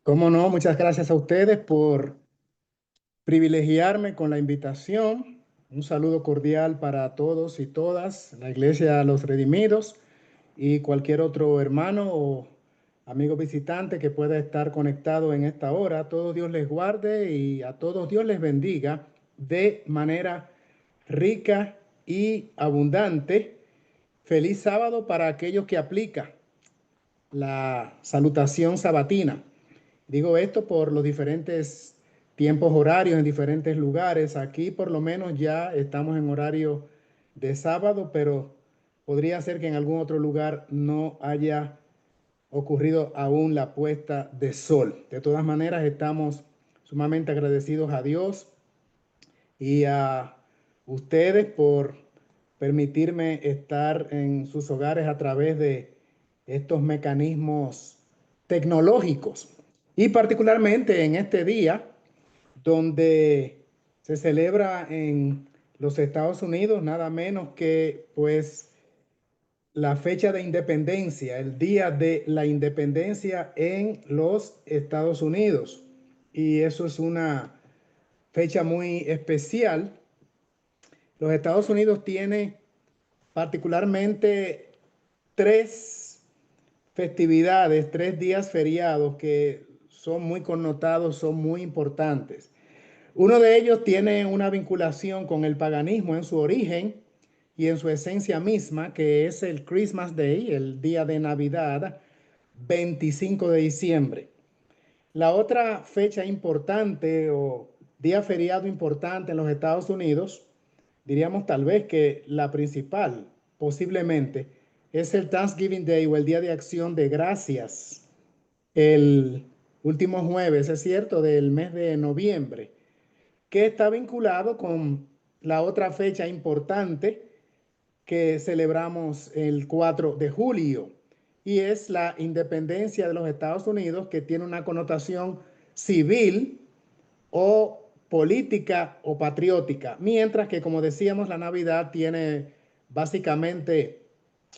Cómo no, muchas gracias a ustedes por privilegiarme con la invitación. Un saludo cordial para todos y todas, la Iglesia de los Redimidos y cualquier otro hermano o amigo visitante que pueda estar conectado en esta hora. A todos Dios les guarde y a todos Dios les bendiga de manera rica y abundante. Feliz sábado para aquellos que aplican la salutación sabatina. Digo esto por los diferentes tiempos horarios en diferentes lugares. Aquí por lo menos ya estamos en horario de sábado, pero podría ser que en algún otro lugar no haya ocurrido aún la puesta de sol. De todas maneras, estamos sumamente agradecidos a Dios y a ustedes por permitirme estar en sus hogares a través de estos mecanismos tecnológicos. Y particularmente en este día donde se celebra en los Estados Unidos nada menos que pues la fecha de independencia, el día de la independencia en los Estados Unidos. Y eso es una fecha muy especial. Los Estados Unidos tiene particularmente tres festividades, 3 días feriados que son muy connotados, son muy importantes. Uno de ellos tiene una vinculación con el paganismo en su origen y en su esencia misma, que es el Christmas Day, el día de Navidad, 25 de diciembre. La otra fecha importante o día feriado importante en los Estados Unidos, diríamos tal vez que la principal, posiblemente, es el Thanksgiving Day o el Día de Acción de Gracias, el último jueves, es cierto, del mes de noviembre, que está vinculado con la otra fecha importante que celebramos el 4 de julio y es la independencia de los Estados Unidos, que tiene una connotación civil o política o patriótica, mientras que, como decíamos, la Navidad tiene básicamente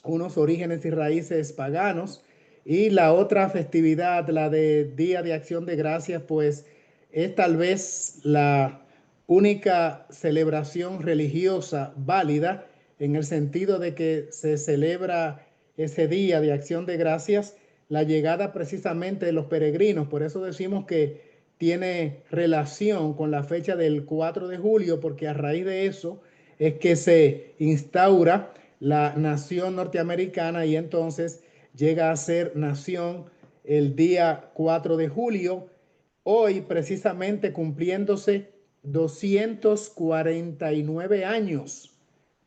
unos orígenes y raíces paganos, y la otra festividad, la de Día de Acción de Gracias, pues es tal vez la única celebración religiosa válida en el sentido de que se celebra ese Día de Acción de Gracias la llegada precisamente de los peregrinos. Por eso decimos que tiene relación con la fecha del 4 de julio, porque a raíz de eso es que se instaura la nación norteamericana y entonces llega a ser nación el día 4 de julio, hoy precisamente cumpliéndose 249 años.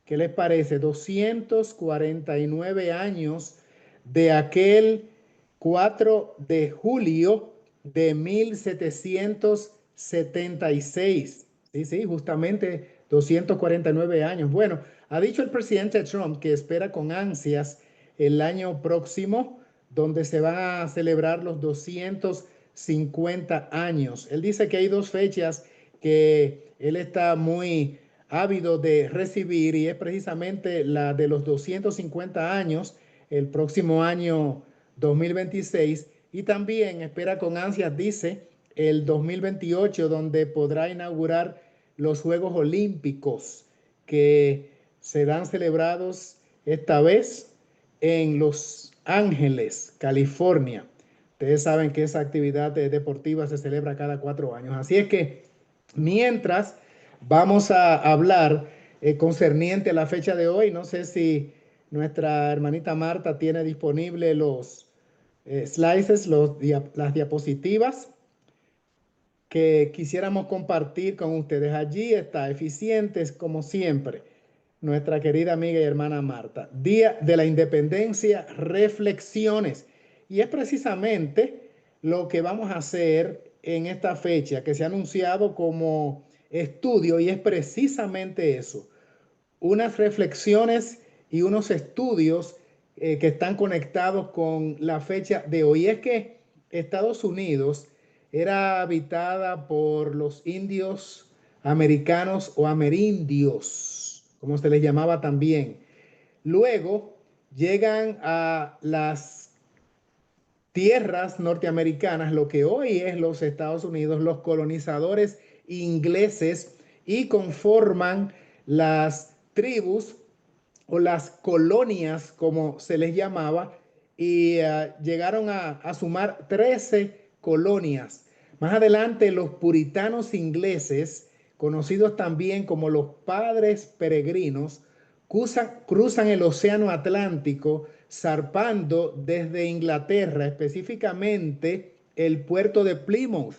¿Qué les parece? 249 años de aquel 4 de julio de 1776. Sí, sí, justamente 249 años. Bueno, ha dicho el presidente Trump que espera con ansias el año próximo, donde se van a celebrar los 250 años. Él dice que hay dos fechas que él está muy ávido de recibir, y es precisamente la de los 250 años, el próximo año 2026, y también espera con ansias, dice, el 2028, donde podrá inaugurar los Juegos Olímpicos que serán celebrados esta vez en Los Ángeles, California. Ustedes saben que esa actividad deportiva se celebra cada 4 años. Así es que mientras vamos a hablar concerniente a la fecha de hoy, no sé si nuestra hermanita Marta tiene disponible los slides, las diapositivas que quisiéramos compartir con ustedes. Allí está, eficientes como siempre, nuestra querida amiga y hermana Marta. Día de la Independencia, reflexiones. Y es precisamente lo que vamos a hacer en esta fecha que se ha anunciado como estudio, y es precisamente eso, unas reflexiones y unos estudios que están conectados con la fecha de hoy. Es que Estados Unidos era habitada por los indios americanos o amerindios, como se les llamaba también. Luego llegan a las tierras norteamericanas, lo que hoy es los Estados Unidos, los colonizadores ingleses, y conforman las tribus o las colonias, como se les llamaba, y llegaron a sumar 13 colonias. Más adelante, los puritanos ingleses, conocidos también como los padres peregrinos, cruzan el océano Atlántico, zarpando desde Inglaterra, específicamente el puerto de Plymouth,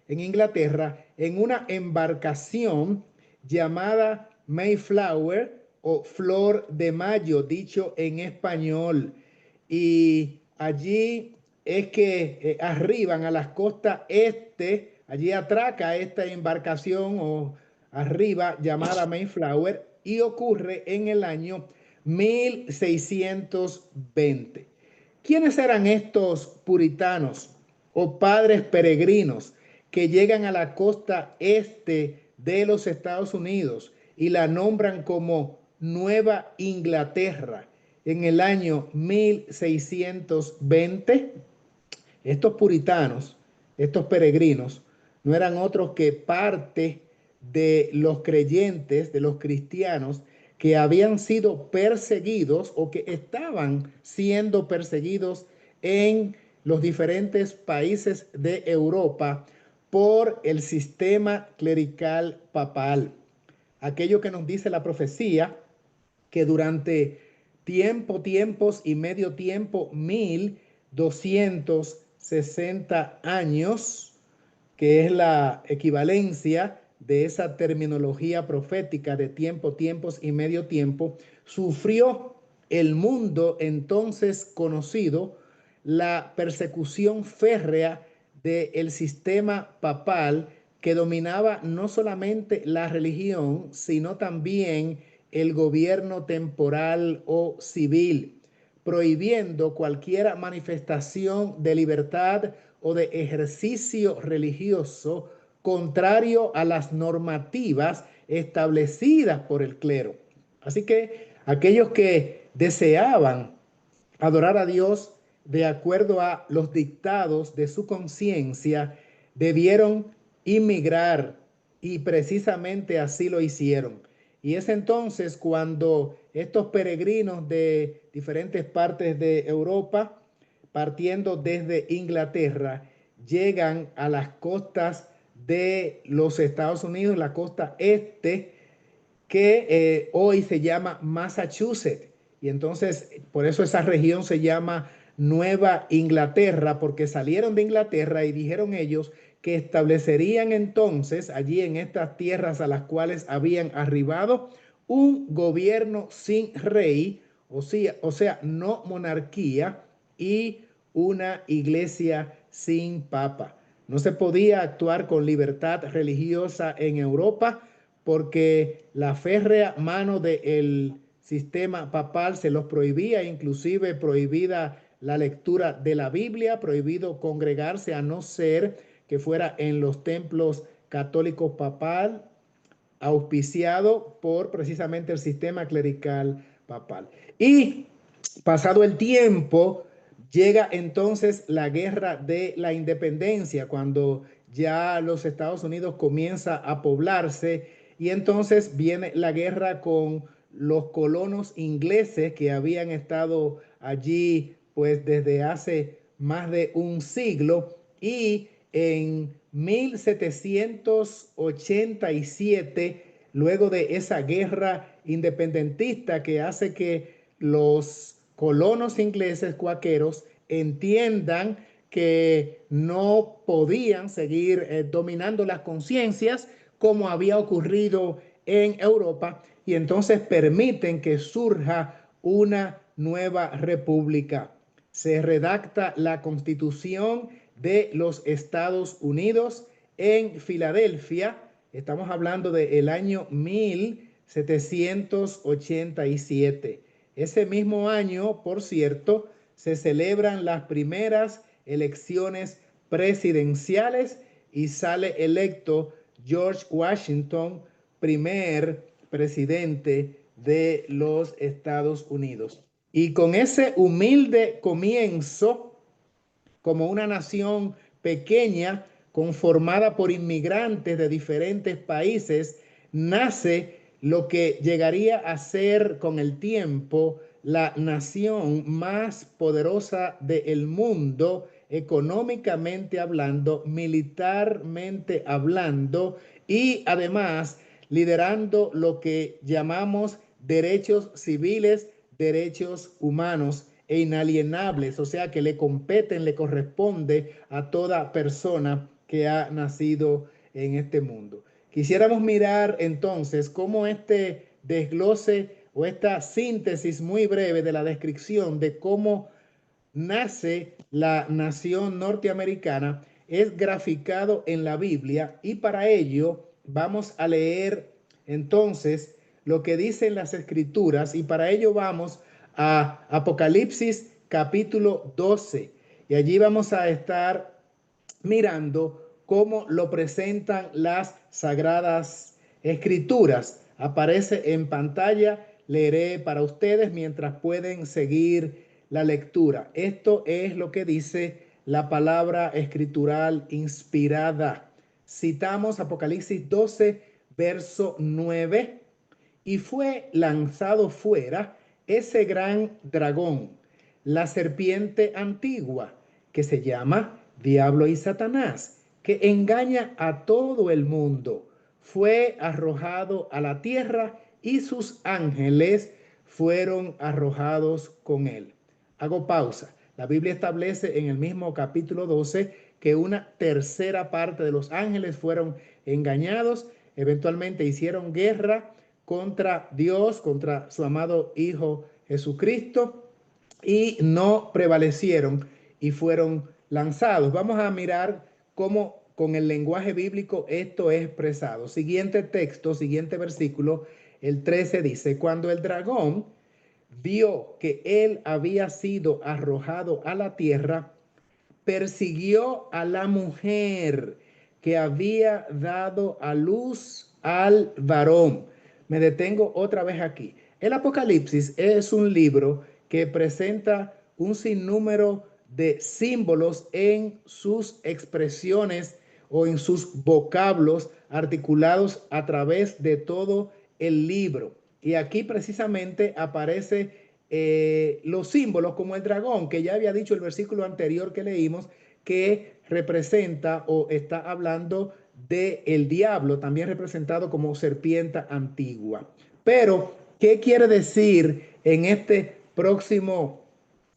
en Inglaterra, en una embarcación llamada Mayflower o Flor de Mayo, dicho en español. Y allí es que arriban a las costas este, allí atraca esta embarcación o arriba llamada Mayflower, y ocurre en el año 1620. ¿Quiénes eran estos puritanos o padres peregrinos que llegan a la costa este de los Estados Unidos y la nombran como Nueva Inglaterra en el año 1620? Estos puritanos, estos peregrinos, no eran otros que parte de los creyentes, de los cristianos, que habían sido perseguidos o que estaban siendo perseguidos en los diferentes países de Europa por el sistema clerical papal. Aquello que nos dice la profecía, que durante tiempos y medio tiempo, 1260 años, que es la equivalencia de esa terminología profética de tiempos y medio tiempo, sufrió el mundo entonces conocido la persecución férrea del sistema papal, que dominaba no solamente la religión, sino también el gobierno temporal o civil, prohibiendo cualquier manifestación de libertad o de ejercicio religioso contrario a las normativas establecidas por el clero. Así que aquellos que deseaban adorar a Dios de acuerdo a los dictados de su conciencia debieron inmigrar, y precisamente así lo hicieron. Y es entonces cuando estos peregrinos de diferentes partes de Europa, partiendo desde Inglaterra, llegan a las costas de los Estados Unidos, la costa este, que hoy se llama Massachusetts. Y entonces, por eso esa región se llama Nueva Inglaterra, porque salieron de Inglaterra y dijeron ellos que establecerían entonces allí en estas tierras a las cuales habían arribado un gobierno sin rey, o sea, no monarquía, y una iglesia sin papa. No se podía actuar con libertad religiosa en Europa, porque la férrea mano del sistema papal se los prohibía, inclusive prohibida la lectura de la Biblia, prohibido congregarse a no ser que fuera en los templos católicos papal, auspiciado por precisamente el sistema clerical papal. Y pasado el tiempo, llega entonces la guerra de la independencia, cuando ya los Estados Unidos comienza a poblarse, y entonces viene la guerra con los colonos ingleses que habían estado allí pues desde hace más de un siglo. Y en 1787, luego de esa guerra independentista que hace que los colonos ingleses cuáqueros entiendan que no podían seguir dominando las conciencias como había ocurrido en Europa, y entonces permiten que surja una nueva república. Se redacta la Constitución de los Estados Unidos en Filadelfia. Estamos hablando del año 1787. Ese mismo año, por cierto, se celebran las primeras elecciones presidenciales y sale electo George Washington, primer presidente de los Estados Unidos. Y con ese humilde comienzo, como una nación pequeña conformada por inmigrantes de diferentes países, nace lo que llegaría a ser con el tiempo la nación más poderosa del mundo, económicamente hablando, militarmente hablando y además liderando lo que llamamos derechos civiles, derechos humanos e inalienables, o sea que le competen, le corresponde a toda persona que ha nacido en este mundo. Quisiéramos mirar entonces cómo este desglose o esta síntesis muy breve de la descripción de cómo nace la nación norteamericana es graficado en la Biblia, y para ello vamos a leer entonces lo que dicen las escrituras, y para ello vamos a Apocalipsis capítulo 12 y allí vamos a estar mirando cómo lo presentan las sagradas escrituras. Aparece en pantalla, leeré para ustedes mientras pueden seguir la lectura. Esto es lo que dice la palabra escritural inspirada. Citamos Apocalipsis 12, verso 9. Y fue lanzado fuera ese gran dragón, la serpiente antigua, que se llama Diablo y Satanás, que engaña a todo el mundo. Fue arrojado a la tierra y sus ángeles fueron arrojados con él. Hago pausa. La Biblia establece en el mismo capítulo 12 que una tercera parte de los ángeles fueron engañados, eventualmente hicieron guerra contra Dios, contra su amado Hijo Jesucristo, y no prevalecieron y fueron lanzados. Vamos a mirar cómo con el lenguaje bíblico esto es expresado. Siguiente texto, siguiente versículo, el 13 dice: cuando el dragón vio que él había sido arrojado a la tierra, persiguió a la mujer que había dado a luz al varón. Me detengo otra vez aquí. El Apocalipsis es un libro que presenta un sinnúmero de símbolos en sus expresiones o en sus vocablos articulados a través de todo el libro. Y aquí precisamente aparece los símbolos como el dragón, que ya había dicho el versículo anterior que leímos, que representa o está hablando de el diablo, también representado como serpiente antigua. Pero, ¿qué quiere decir en este próximo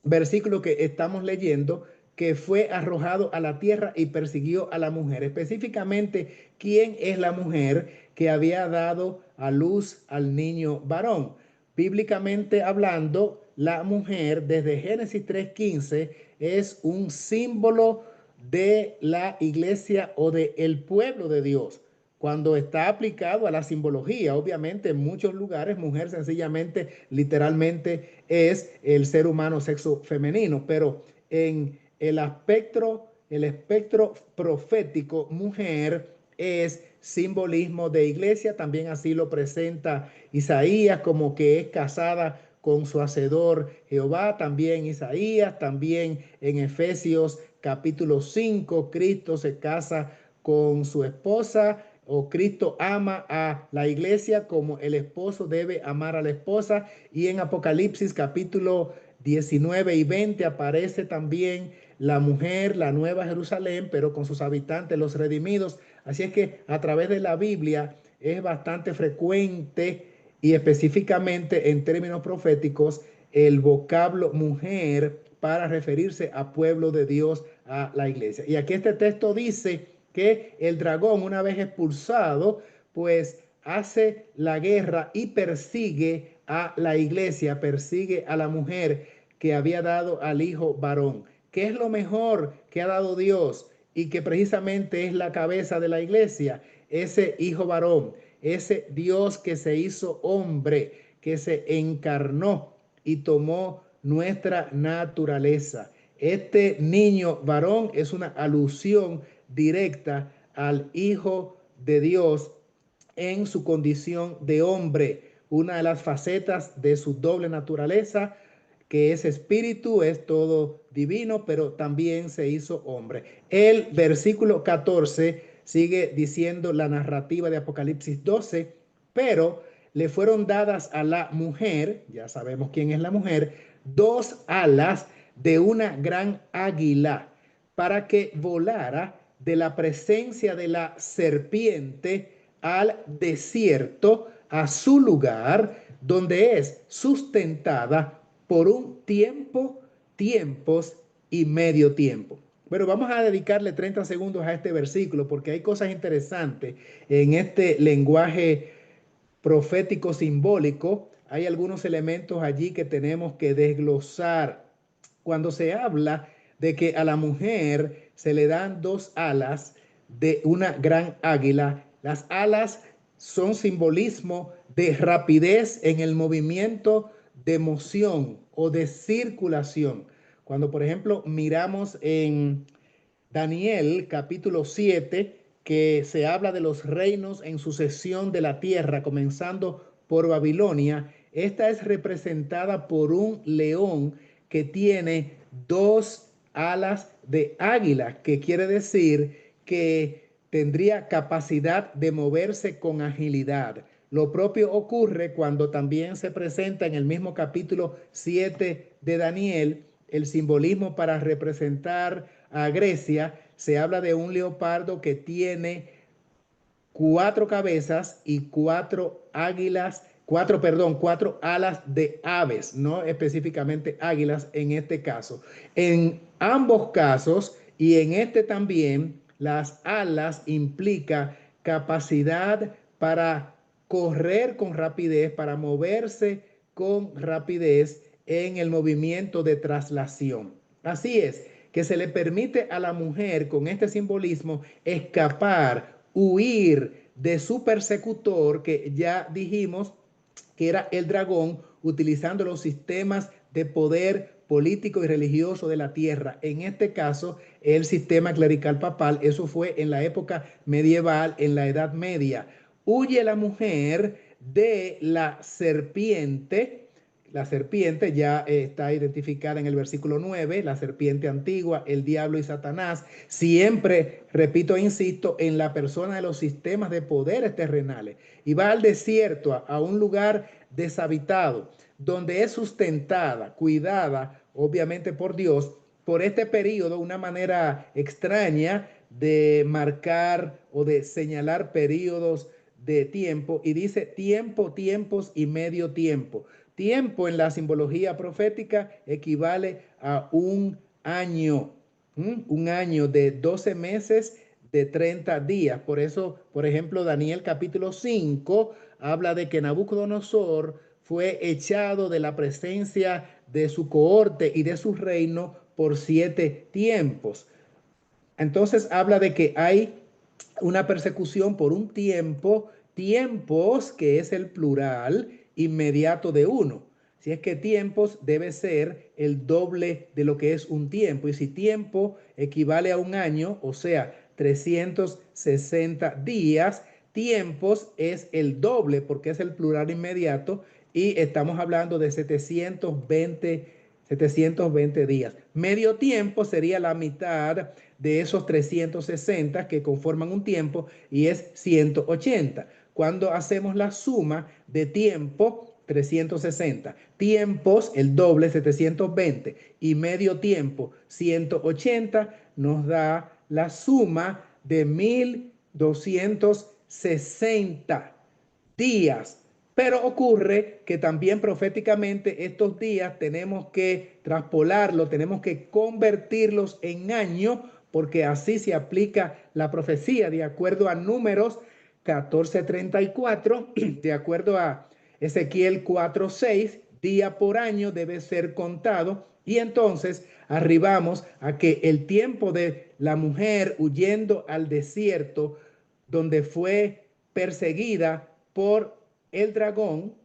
versículo que estamos leyendo? Que fue arrojado a la tierra y persiguió a la mujer. Específicamente, ¿quién es la mujer que había dado a luz al niño varón? Bíblicamente hablando, la mujer desde Génesis 3:15 es un símbolo de la iglesia o del pueblo de Dios. Cuando está aplicado a la simbología, obviamente en muchos lugares mujer sencillamente, literalmente es el ser humano sexo femenino, pero en el espectro profético, mujer es simbolismo de iglesia. También así lo presenta Isaías, como que es casada con su hacedor Jehová. También Isaías, también en Efesios capítulo 5, Cristo se casa con su esposa, o Cristo ama a la iglesia como el esposo debe amar a la esposa. Y en Apocalipsis capítulo 19 y 20 aparece también la mujer, la nueva Jerusalén, pero con sus habitantes, los redimidos. Así es que a través de la Biblia es bastante frecuente, y específicamente en términos proféticos, el vocablo mujer para referirse a pueblo de Dios, a la iglesia. Y aquí este texto dice que el dragón, una vez expulsado, pues hace la guerra y persigue a la iglesia, persigue a la mujer que había dado al hijo varón. ¿Qué es lo mejor que ha dado Dios y que precisamente es la cabeza de la iglesia? Ese hijo varón, ese Dios que se hizo hombre, que se encarnó y tomó nuestra naturaleza. Este niño varón es una alusión directa al Hijo de Dios en su condición de hombre, una de las facetas de su doble naturaleza, que es espíritu, es todo divino, pero también se hizo hombre. El versículo 14 sigue diciendo la narrativa de Apocalipsis 12, pero le fueron dadas a la mujer, ya sabemos quién es la mujer, dos alas de una gran águila para que volara de la presencia de la serpiente al desierto, a su lugar, donde es sustentada por un tiempo, tiempos y medio tiempo. Pero vamos a dedicarle 30 segundos a este versículo porque hay cosas interesantes en este lenguaje profético simbólico. Hay algunos elementos allí que tenemos que desglosar. Cuando se habla de que a la mujer se le dan dos alas de una gran águila, las alas son simbolismo de rapidez en el movimiento de moción o de circulación. Cuando, por ejemplo, miramos en Daniel capítulo 7, que se habla de los reinos en sucesión de la tierra, comenzando por Babilonia, esta es representada por un león que tiene dos alas de águila, que quiere decir que tendría capacidad de moverse con agilidad. Lo propio ocurre cuando también se presenta en el mismo capítulo 7 de Daniel el simbolismo para representar a Grecia. Se habla de un leopardo que tiene cuatro cabezas y cuatro águilas, cuatro alas de aves, no específicamente águilas en este caso. En ambos casos y en este también, las alas implica capacidad para correr con rapidez, para moverse con rapidez en el movimiento de traslación. Así es, que se le permite a la mujer con este simbolismo escapar, huir de su persecutor, que ya dijimos que era el dragón, utilizando los sistemas de poder político y religioso de la tierra. En este caso, el sistema clerical papal. Eso fue en la época medieval, en la Edad Media. Huye la mujer de la serpiente. La serpiente ya está identificada en el versículo 9, la serpiente antigua, el diablo y Satanás. Siempre, repito e insisto, en la persona de los sistemas de poderes terrenales. Y va al desierto, a un lugar deshabitado, donde es sustentada, cuidada, obviamente por Dios, por este periodo, una manera extraña de marcar o de señalar periodos de tiempo, y dice tiempo, tiempos y medio tiempo. Tiempo en la simbología profética equivale a un año, un año de 12 meses de 30 días. Por eso, por ejemplo, Daniel capítulo 5 habla de que Nabucodonosor fue echado de la presencia de su cohorte y de su reino por 7 tiempos. Entonces habla de que hay una persecución por un tiempo, tiempos, que es el plural inmediato de uno. Si es que tiempos debe ser el doble de lo que es un tiempo. Y si tiempo equivale a un año, o sea, 360 días, tiempos es el doble porque es el plural inmediato y estamos hablando de 720 días. Medio tiempo sería la mitad de esos 360 que conforman un tiempo y es 180. Cuando hacemos la suma de tiempo, 360, tiempos, el doble, 720, y medio tiempo, 180, nos da la suma de 1260 días. Pero ocurre que también proféticamente estos días tenemos que traspolarlos, tenemos que convertirlos en años, porque así se aplica la profecía de acuerdo a Números 14:34, de acuerdo a Ezequiel 4:6, día por año debe ser contado. Y entonces arribamos a que el tiempo de la mujer huyendo al desierto, donde fue perseguida por el dragón,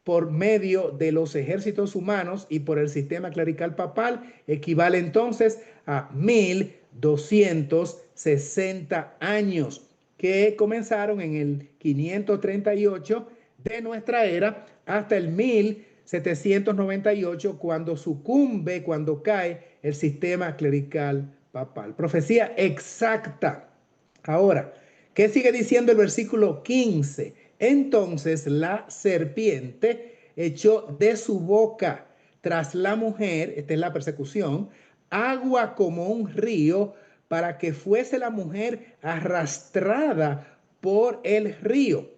por medio de los ejércitos humanos y por el sistema clerical papal, equivale entonces a 1260 años, que comenzaron en el 538 de nuestra era hasta el 1000 1798, cuando sucumbe, cuando cae el sistema clerical papal. Profecía exacta. Ahora, ¿qué sigue diciendo el versículo 15? Entonces la serpiente echó de su boca tras la mujer, esta es la persecución, agua como un río, para que fuese la mujer arrastrada por el río.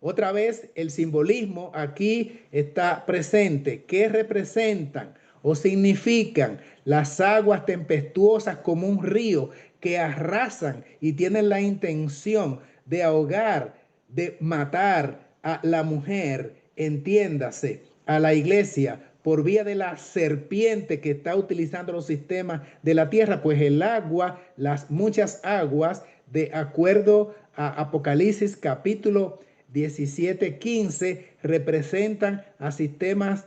Otra vez el simbolismo aquí está presente. ¿Qué representan o significan? Las aguas tempestuosas como un río que arrasan y tienen la intención de ahogar, de matar a la mujer, entiéndase, a la iglesia por vía de la serpiente que está utilizando los sistemas de la tierra, pues el agua, las muchas aguas, de acuerdo a Apocalipsis capítulo 17:15, representan a sistemas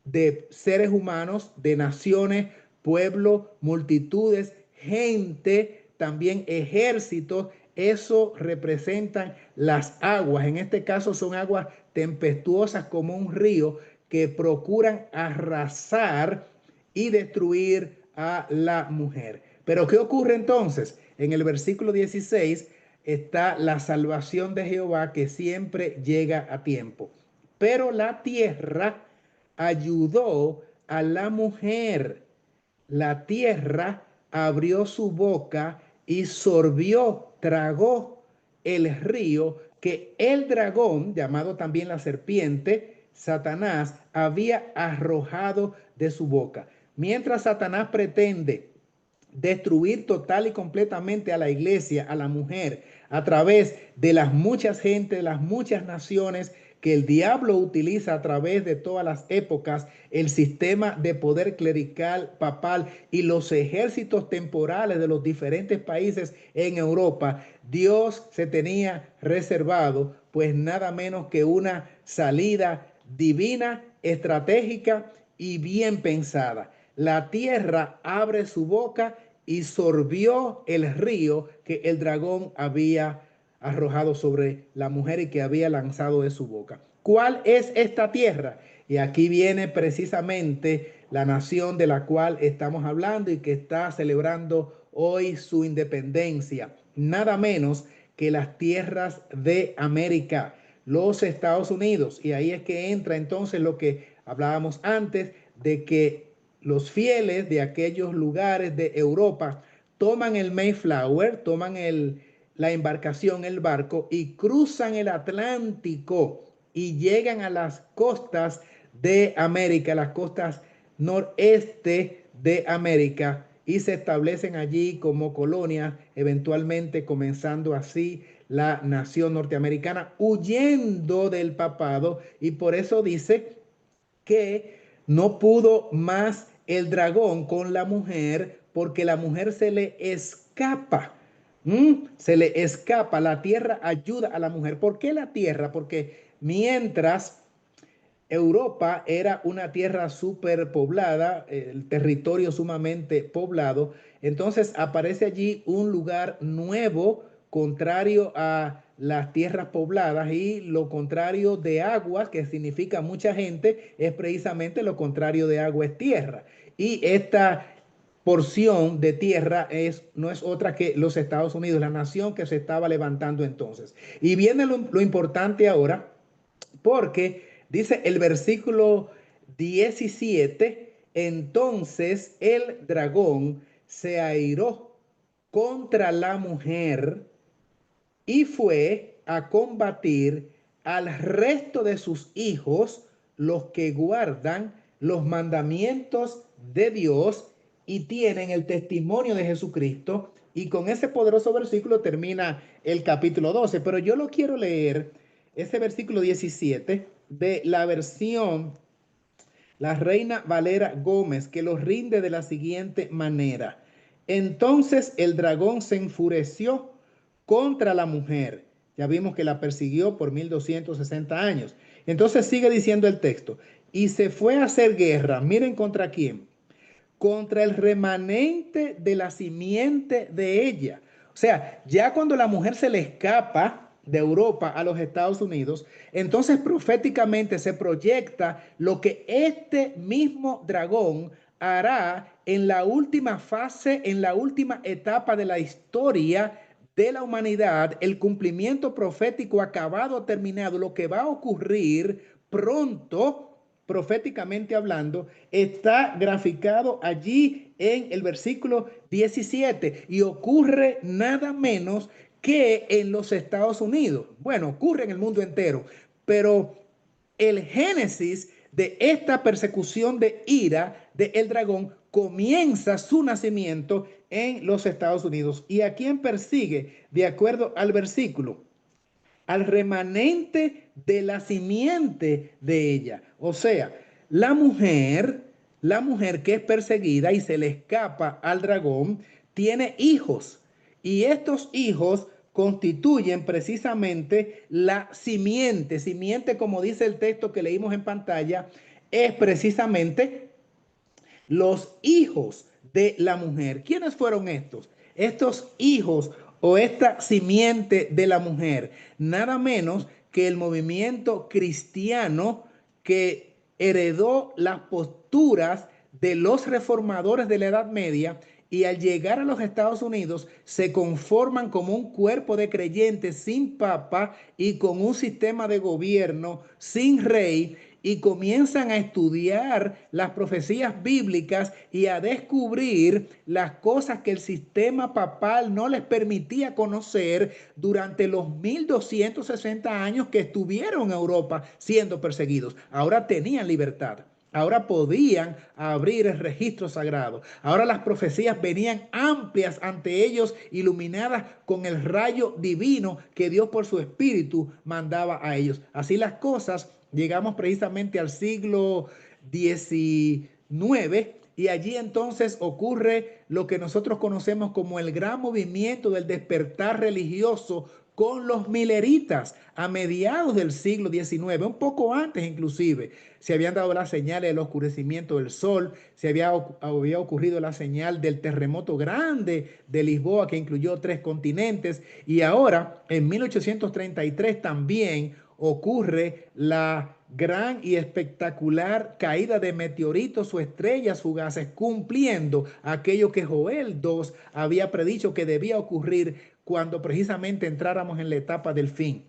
de seres humanos, de naciones, pueblos, multitudes, gente, también ejércitos. Eso representan las aguas. En este caso son aguas tempestuosas como un río que procuran arrasar y destruir a la mujer. Pero ¿qué ocurre entonces? En el versículo 16 está la salvación de Jehová que siempre llega a tiempo. Pero la tierra ayudó a la mujer. La tierra abrió su boca y sorbió, tragó el río que el dragón, llamado también la serpiente, Satanás, había arrojado de su boca. Mientras Satanás pretende destruir total y completamente a la iglesia, a la mujer, a través de las muchas gentes, de las muchas naciones que el diablo utiliza a través de todas las épocas, el sistema de poder clerical, papal y los ejércitos temporales de los diferentes países en Europa. Dios se tenía reservado pues nada menos que una salida divina, estratégica y bien pensada. La tierra abre su boca y sorbió el río que el dragón había arrojado sobre la mujer y que había lanzado de su boca. ¿Cuál es esta tierra? Y aquí viene precisamente la nación de la cual estamos hablando y que está celebrando hoy su independencia. Nada menos que las tierras de América, los Estados Unidos. Y ahí es que entra entonces lo que hablábamos antes de que los fieles de aquellos lugares de Europa toman el Mayflower, toman la embarcación, el barco, y cruzan el Atlántico y llegan a las costas de América, las costas noreste de América, y se establecen allí como colonia, eventualmente comenzando así la nación norteamericana, huyendo del papado, y por eso dice que no pudo más el dragón con la mujer porque la mujer se le escapa. Se le escapa. La tierra ayuda a la mujer. ¿Por qué la tierra? Porque mientras Europa era una tierra súper poblada, el territorio sumamente poblado, entonces aparece allí un lugar nuevo, contrario a las tierras pobladas, y lo contrario de agua, que significa mucha gente, es precisamente lo contrario de agua, es tierra. Y esta porción de tierra no es otra que los Estados Unidos, la nación que se estaba levantando entonces. Y viene lo importante ahora, porque dice el versículo 17, entonces el dragón se airó contra la mujer y fue a combatir al resto de sus hijos, los que guardan los mandamientos de Dios y tienen el testimonio de Jesucristo. Y con ese poderoso versículo termina el capítulo 12. Pero yo lo quiero leer, ese versículo 17, de la versión, la Reina Valera Gómez, que lo rinde de la siguiente manera. Entonces el dragón se enfureció contra la mujer. Ya vimos que la persiguió por 1260 años. Entonces sigue diciendo el texto. Y se fue a hacer guerra. Miren contra quién. Contra el remanente de la simiente de ella. O sea, ya cuando la mujer se le escapa, de Europa a los Estados Unidos, entonces proféticamente se proyecta lo que este mismo dragón hará en la última fase, en la última etapa de la historia de la humanidad, el cumplimiento profético acabado, terminado, lo que va a ocurrir pronto, proféticamente hablando, está graficado allí en el versículo 17 y ocurre nada menos que en los Estados Unidos. Bueno, ocurre en el mundo entero, pero el génesis de esta persecución de ira del dragón comienza su nacimiento en los Estados Unidos. ¿Y a quién persigue? De acuerdo al versículo, al remanente de la simiente de ella. O sea, la mujer que es perseguida y se le escapa al dragón, tiene hijos. Y estos hijos constituyen precisamente la simiente. Simiente, como dice el texto que leímos en pantalla, es precisamente los hijos de la mujer. ¿Quiénes fueron estos? Estos hijos o esta simiente de la mujer, nada menos que el movimiento cristiano que heredó las posturas de los reformadores de la Edad Media y al llegar a los Estados Unidos se conforman como un cuerpo de creyentes sin papa y con un sistema de gobierno sin rey y comienzan a estudiar las profecías bíblicas y a descubrir las cosas que el sistema papal no les permitía conocer durante los 1260 años que estuvieron en Europa siendo perseguidos. Ahora tenían libertad. Ahora podían abrir el registro sagrado. Ahora las profecías venían amplias ante ellos, iluminadas con el rayo divino que Dios por su espíritu mandaba a ellos. Así las cosas, llegamos precisamente al siglo XIX y allí entonces ocurre lo que nosotros conocemos como el gran movimiento del despertar religioso con los mileritas a mediados del siglo XIX, un poco antes inclusive. Se habían dado las señales del oscurecimiento del sol, había ocurrido la señal del terremoto grande de Lisboa que incluyó 3 continentes y ahora en 1833 también ocurre la gran y espectacular caída de meteoritos o estrellas fugaces, cumpliendo aquello que Joel 2 había predicho que debía ocurrir cuando precisamente entráramos en la etapa del fin.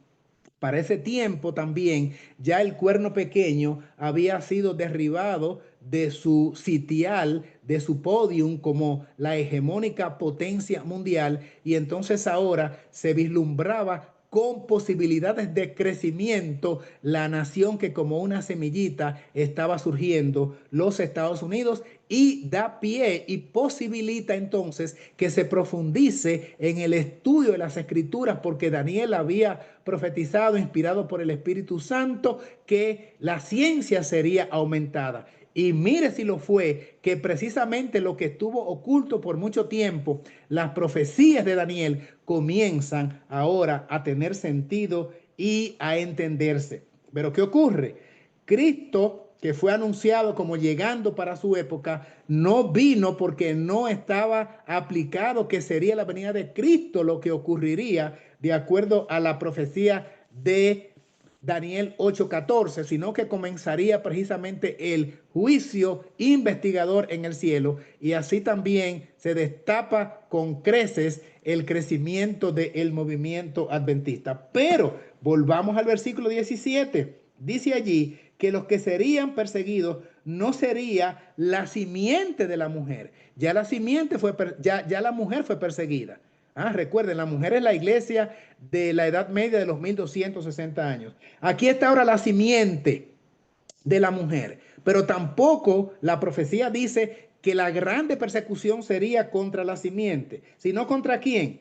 Para ese tiempo también ya el cuerno pequeño había sido derribado de su sitial, de su podium como la hegemónica potencia mundial y entonces ahora se vislumbraba con posibilidades de crecimiento la nación que como una semillita estaba surgiendo, los Estados Unidos, y da pie y posibilita entonces que se profundice en el estudio de las escrituras porque Daniel había profetizado, inspirado por el Espíritu Santo, que la ciencia sería aumentada. Y mire si lo fue, que precisamente lo que estuvo oculto por mucho tiempo, las profecías de Daniel comienzan ahora a tener sentido y a entenderse. Pero ¿qué ocurre? Cristo, que fue anunciado como llegando para su época, no vino porque no estaba aplicado que sería la venida de Cristo lo que ocurriría de acuerdo a la profecía de Daniel 8:14, sino que comenzaría precisamente el juicio investigador en el cielo y así también se destapa con creces el crecimiento del movimiento adventista. Pero volvamos al versículo 17. Dice allí que los que serían perseguidos no sería la simiente de la mujer. Ya la simiente fue, ya la mujer fue perseguida. Recuerden, la mujer es la iglesia de la Edad Media de los 1260 años. Aquí está ahora la simiente de la mujer, pero tampoco la profecía dice que la grande persecución sería contra la simiente, sino contra quién.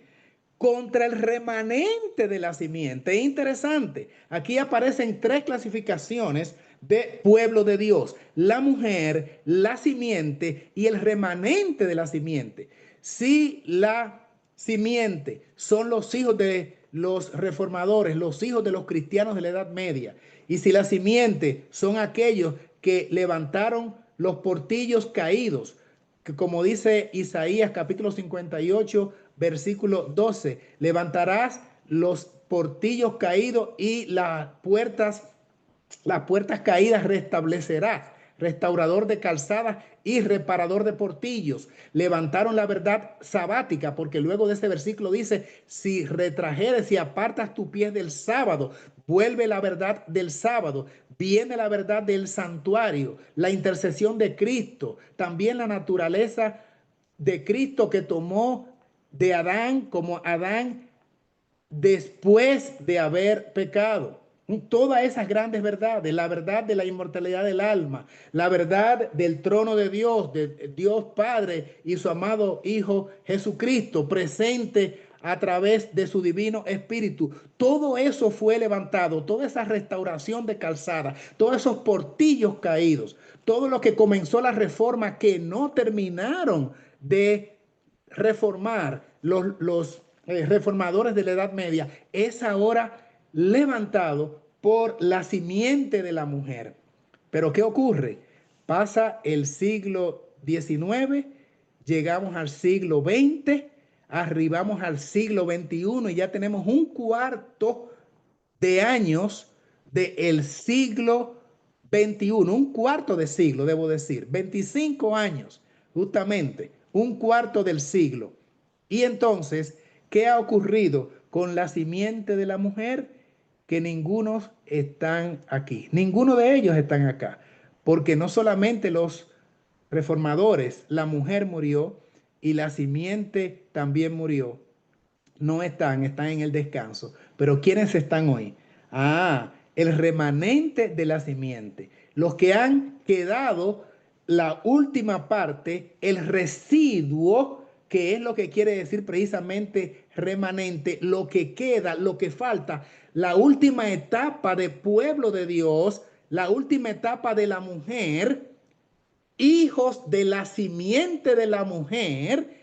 Contra el remanente de la simiente. Es interesante. Aquí aparecen 3 clasificaciones de pueblo de Dios: la mujer, la simiente y el remanente de la simiente. Si la simiente son los hijos de los reformadores, los hijos de los cristianos de la Edad Media, y si la simiente son aquellos que levantaron los portillos caídos, que como dice Isaías capítulo 58, versículo 12, levantarás los portillos caídos y las puertas caídas restablecerás, restaurador de calzadas y reparador de portillos. Levantaron la verdad sabática, porque luego de ese versículo dice, si retrajeres y apartas tu pie del sábado, vuelve la verdad del sábado, viene la verdad del santuario, la intercesión de Cristo, también la naturaleza de Cristo que tomó de Adán como Adán después de haber pecado. Todas esas grandes verdades, la verdad de la inmortalidad del alma, la verdad del trono de Dios Padre y su amado Hijo Jesucristo, presente a través de su divino Espíritu. Todo eso fue levantado, toda esa restauración de calzada, todos esos portillos caídos, todo lo que comenzó la reforma que no terminaron de reformar los reformadores de la Edad Media, es ahora levantado por la simiente de la mujer. Pero ¿qué ocurre? Pasa el siglo XIX, llegamos al siglo XX, arribamos al siglo XXI y ya tenemos un cuarto de años del siglo XXI, un cuarto de siglo, debo decir, 25 años, justamente, un cuarto del siglo. Y entonces, ¿qué ha ocurrido con la simiente de la mujer? Que ninguno están aquí, ninguno de ellos están acá, porque no solamente los reformadores, la mujer murió y la simiente también murió, no están en el descanso. Pero ¿quiénes están hoy? El remanente de la simiente. Los que han quedado la última parte, el residuo, que es lo que quiere decir precisamente remanente, lo que queda, lo que falta, la última etapa de pueblo de Dios, la última etapa de la mujer, hijos de la simiente de la mujer,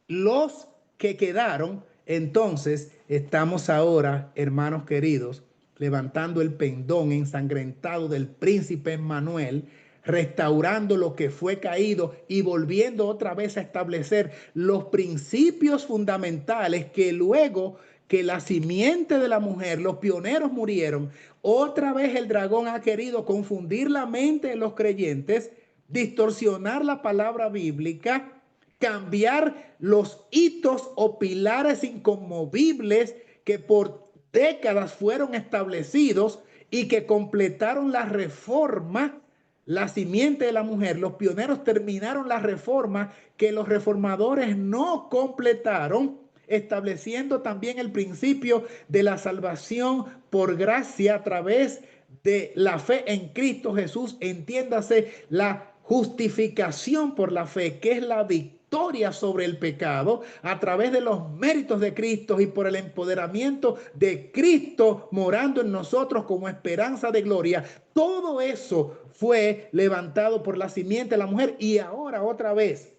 los que quedaron. Entonces estamos ahora, hermanos queridos, levantando el pendón ensangrentado del príncipe Emmanuel, restaurando lo que fue caído y volviendo otra vez a establecer los principios fundamentales que luego que la simiente de la mujer, los pioneros murieron, otra vez el dragón ha querido confundir la mente de los creyentes, distorsionar la palabra bíblica, cambiar los hitos o pilares inconmovibles que por décadas fueron establecidos y que completaron la reforma, la simiente de la mujer. Los pioneros terminaron la reforma que los reformadores no completaron, estableciendo también el principio de la salvación por gracia a través de la fe en Cristo Jesús. Entiéndase, la justificación por la fe, que es la victoria sobre el pecado a través de los méritos de Cristo y por el empoderamiento de Cristo morando en nosotros como esperanza de gloria. Todo eso fue levantado por la simiente de la mujer y ahora otra vez,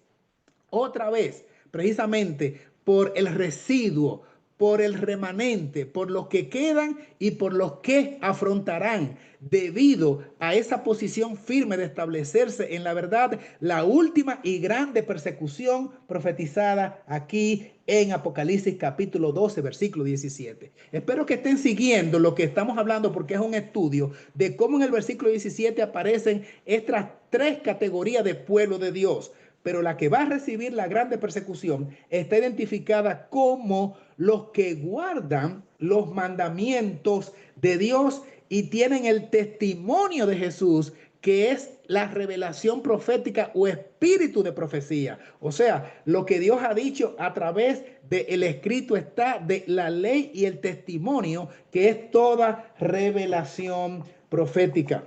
precisamente por el residuo, por el remanente, por los que quedan y por los que afrontarán, debido a esa posición firme de establecerse en la verdad, la última y grande persecución profetizada aquí en Apocalipsis capítulo 12, versículo 17. Espero que estén siguiendo lo que estamos hablando, porque es un estudio de cómo en el versículo 17 aparecen estas tres categorías de pueblo de Dios. Pero la que va a recibir la grande persecución está identificada como los que guardan los mandamientos de Dios y tienen el testimonio de Jesús, que es la revelación profética o espíritu de profecía. O sea, lo que Dios ha dicho a través del escrito está de la ley y el testimonio, que es toda revelación profética.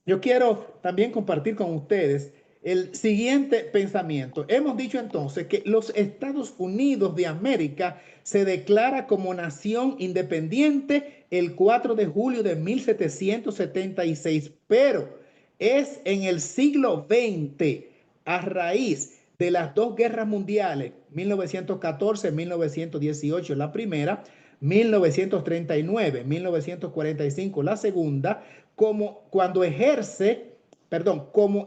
Yo quiero también compartir con ustedes el siguiente pensamiento. Hemos dicho entonces que los Estados Unidos de América se declara como nación independiente el 4 de julio de 1776, pero es en el siglo XX, a raíz de las dos guerras mundiales, 1914-1918 la primera, 1939-1945 la segunda, como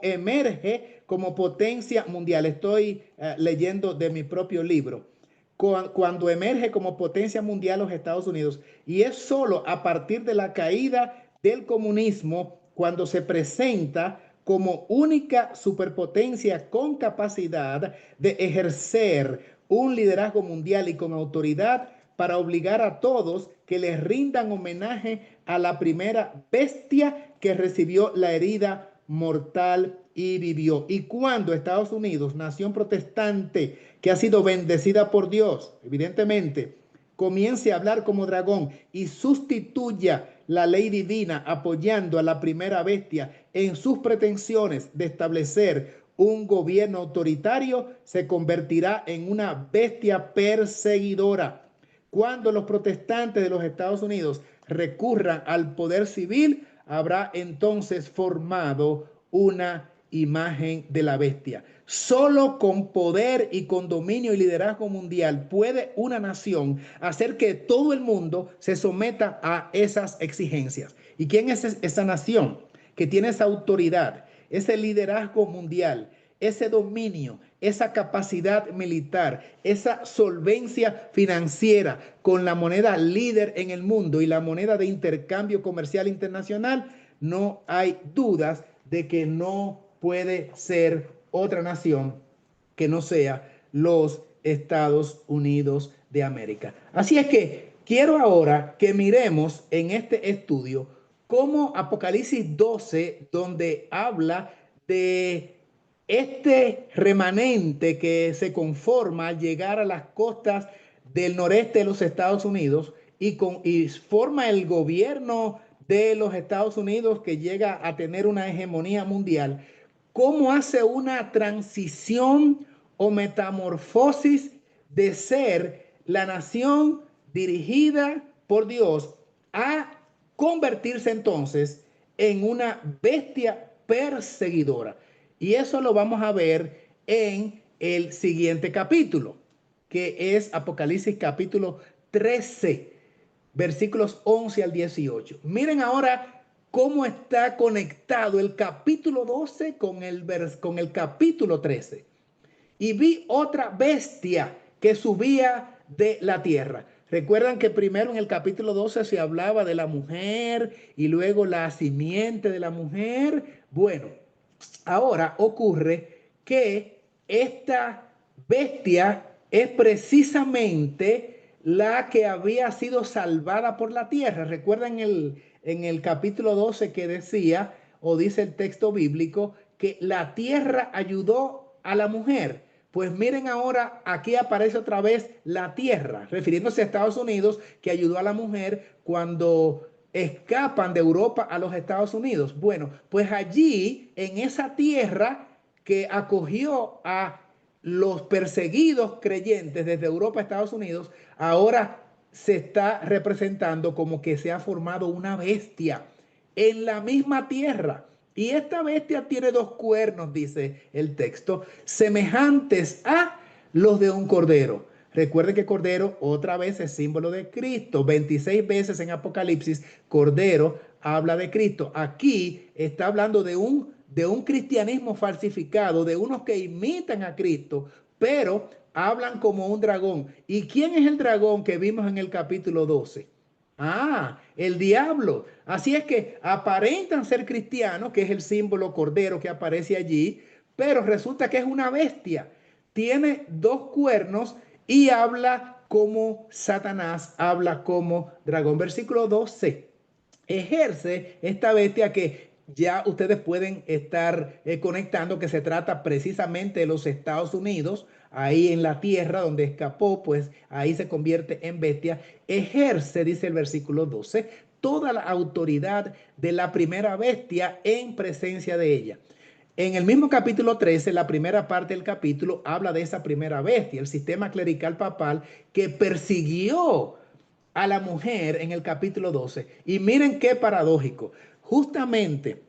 emerge como potencia mundial. Estoy leyendo de mi propio libro. cuando emerge como potencia mundial los Estados Unidos. Y es solo a partir de la caída del comunismo cuando se presenta como única superpotencia con capacidad de ejercer un liderazgo mundial y con autoridad para obligar a todos que les rindan homenaje a la primera bestia que recibió la herida mortal y vivió. Y cuando Estados Unidos, nación protestante que ha sido bendecida por Dios, evidentemente, comience a hablar como dragón y sustituya la ley divina apoyando a la primera bestia en sus pretensiones de establecer un gobierno autoritario, se convertirá en una bestia perseguidora. Cuando los protestantes de los Estados Unidos recurran al poder civil, habrá entonces formado una imagen de la bestia. Solo con poder y con dominio y liderazgo mundial puede una nación hacer que todo el mundo se someta a esas exigencias. ¿Y quién es esa nación que tiene esa autoridad, ese liderazgo mundial, ese dominio, esa capacidad militar, esa solvencia financiera con la moneda líder en el mundo y la moneda de intercambio comercial internacional? No hay dudas de que no puede ser otra nación que no sea los Estados Unidos de América. Así es que quiero ahora que miremos en este estudio cómo Apocalipsis 12, donde habla de este remanente que se conforma al llegar a las costas del noreste de los Estados Unidos y forma el gobierno de los Estados Unidos que llega a tener una hegemonía mundial, cómo hace una transición o metamorfosis de ser la nación dirigida por Dios a convertirse entonces en una bestia perseguidora. Y eso lo vamos a ver en el siguiente capítulo, que es Apocalipsis capítulo 13, versículos 11 al 18. Miren ahora cómo está conectado el capítulo 12 con el capítulo 13. Y vi otra bestia que subía de la tierra. Recuerdan que primero en el capítulo 12 se hablaba de la mujer y luego la simiente de la mujer. Bueno, ahora ocurre que esta bestia es precisamente la que había sido salvada por la tierra. Recuerdan en el capítulo 12 que decía, o dice el texto bíblico, que la tierra ayudó a la mujer. Pues miren ahora, aquí aparece otra vez la tierra, refiriéndose a Estados Unidos, que ayudó a la mujer cuando escapan de Europa a los Estados Unidos. Bueno, pues allí, en esa tierra que acogió a los perseguidos creyentes desde Europa a Estados Unidos, ahora se está representando como que se ha formado una bestia en la misma tierra. Y esta bestia tiene dos cuernos, dice el texto, semejantes a los de un cordero. Recuerden que cordero otra vez es símbolo de Cristo. 26 veces en Apocalipsis, cordero habla de Cristo. Aquí está hablando de un cristianismo falsificado, de unos que imitan a Cristo, pero hablan como un dragón. ¿Y quién es el dragón que vimos en el capítulo 12? Ah, el diablo. Así es que aparentan ser cristianos, que es el símbolo cordero que aparece allí, pero resulta que es una bestia. Tiene dos cuernos y habla como Satanás, habla como dragón. Versículo 12. Ejerce esta bestia que ya ustedes pueden estar conectando, que se trata precisamente de los Estados Unidos, ahí en la tierra donde escapó, pues ahí se convierte en bestia. Ejerce, dice el versículo 12, toda la autoridad de la primera bestia en presencia de ella. En el mismo capítulo 13, la primera parte del capítulo habla de esa primera bestia, el sistema clerical papal que persiguió a la mujer en el capítulo 12. Y miren qué paradójico. Justamente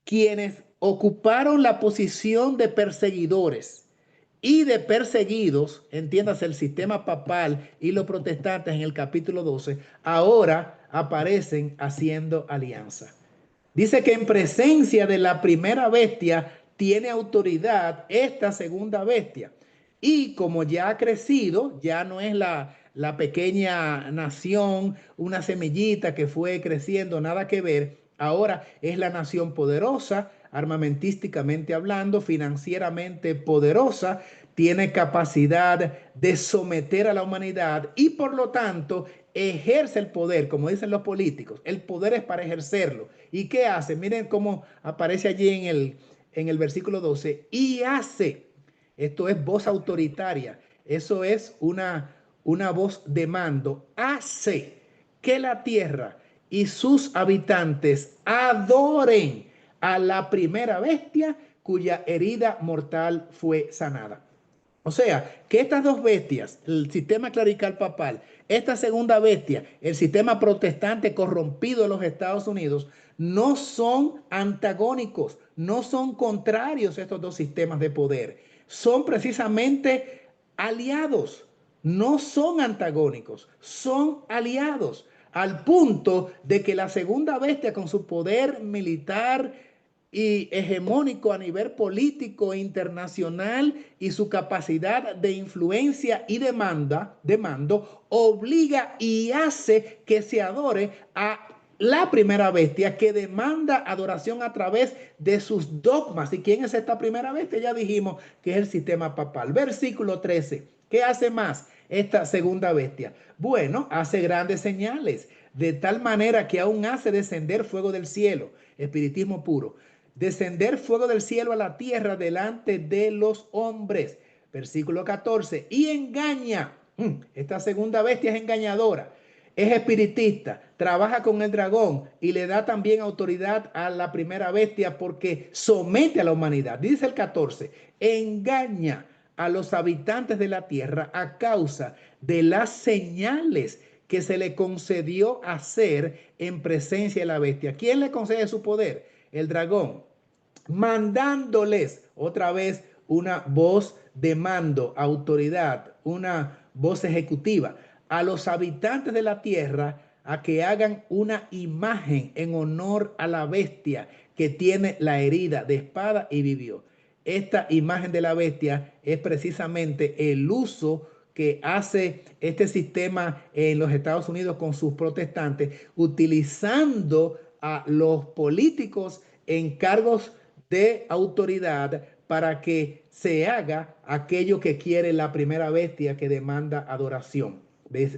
quienes ocuparon la posición de perseguidores y de perseguidos, entiéndase el sistema papal y los protestantes en el capítulo 12, ahora aparecen haciendo alianza. Dice que en presencia de la primera bestia tiene autoridad esta segunda bestia. Y como ya ha crecido, ya no es la pequeña nación, una semillita que fue creciendo, nada que ver. Ahora es la nación poderosa, armamentísticamente hablando, financieramente poderosa, tiene capacidad de someter a la humanidad y por lo tanto ejerce el poder, como dicen los políticos. El poder es para ejercerlo. ¿Y qué hace? Miren cómo aparece allí en el versículo 12. Y hace, esto es voz autoritaria, eso es una voz de mando, hace que la tierra y sus habitantes adoren a la primera bestia cuya herida mortal fue sanada. O sea, que estas dos bestias, el sistema clerical papal, esta segunda bestia, el sistema protestante corrompido de los Estados Unidos, no son antagónicos, no son contrarios a estos dos sistemas de poder. Son precisamente aliados, no son antagónicos, son aliados, al punto de que la segunda bestia con su poder militar y hegemónico a nivel político e internacional y su capacidad de influencia y de mando, obliga y hace que se adore a la primera bestia que demanda adoración a través de sus dogmas. ¿Y quién es esta primera bestia? Ya dijimos que es el sistema papal. Versículo 13. ¿Qué hace más esta segunda bestia? Bueno, hace grandes señales, de tal manera que aún hace descender fuego del cielo, espiritismo puro, descender fuego del cielo a la tierra delante de los hombres. Versículo 14. Y engaña. Esta segunda bestia es engañadora, es espiritista, trabaja con el dragón y le da también autoridad a la primera bestia porque somete a la humanidad. Dice el 14, engaña a los habitantes de la tierra a causa de las señales que se le concedió hacer en presencia de la bestia. ¿Quién le concede su poder? El dragón, mandándoles otra vez una voz de mando, autoridad, una voz ejecutiva a los habitantes de la tierra a que hagan una imagen en honor a la bestia que tiene la herida de espada y vivió. Esta imagen de la bestia es precisamente el uso que hace este sistema en los Estados Unidos con sus protestantes, utilizando a los políticos en cargos de autoridad para que se haga aquello que quiere la primera bestia que demanda adoración.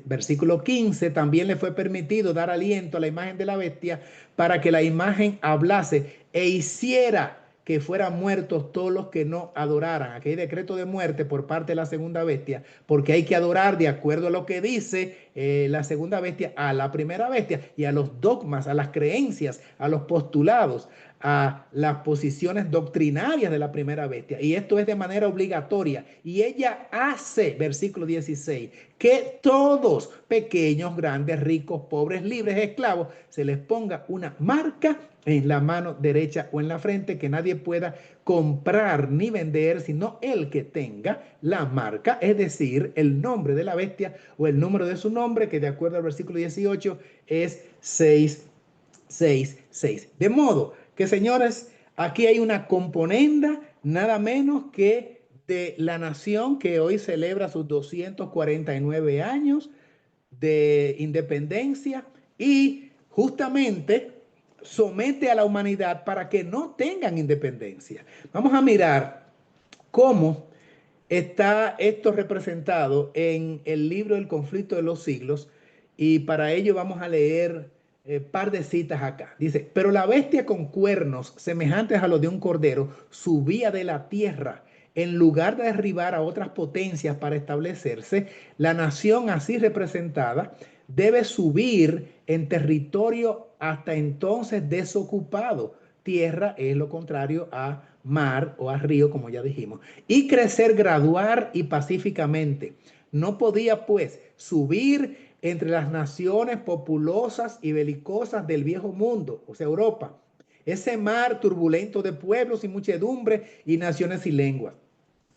Versículo 15, también le fue permitido dar aliento a la imagen de la bestia para que la imagen hablase e hiciera que fueran muertos todos los que no adoraran. Aquí hay decreto de muerte por parte de la segunda bestia, porque hay que adorar de acuerdo a lo que dice la segunda bestia a la primera bestia y a los dogmas, a las creencias, a los postulados, a las posiciones doctrinarias de la primera bestia. Y esto es de manera obligatoria. Y ella hace, versículo 16, que todos, pequeños, grandes, ricos, pobres, libres, esclavos, se les ponga una marca en la mano derecha o en la frente, que nadie pueda comprar ni vender, sino el que tenga la marca, es decir, el nombre de la bestia o el número de su nombre, que de acuerdo al versículo 18 es 666. De modo que, señores, aquí hay una componenda nada menos que de la nación que hoy celebra sus 249 años de independencia y justamente somete a la humanidad para que no tengan independencia. Vamos a mirar cómo está esto representado en el libro El conflicto de los siglos y para ello vamos a leer par de citas acá. Dice, pero la bestia con cuernos semejantes a los de un cordero subía de la tierra. En lugar de derribar a otras potencias para establecerse, la nación así representada debe subir en territorio hasta entonces desocupado. Tierra es lo contrario a mar o a río, como ya dijimos, y crecer gradual y pacíficamente. No podía, pues, subir entre las naciones populosas y belicosas del viejo mundo, o sea, Europa. Ese mar turbulento de pueblos y muchedumbre y naciones y lenguas.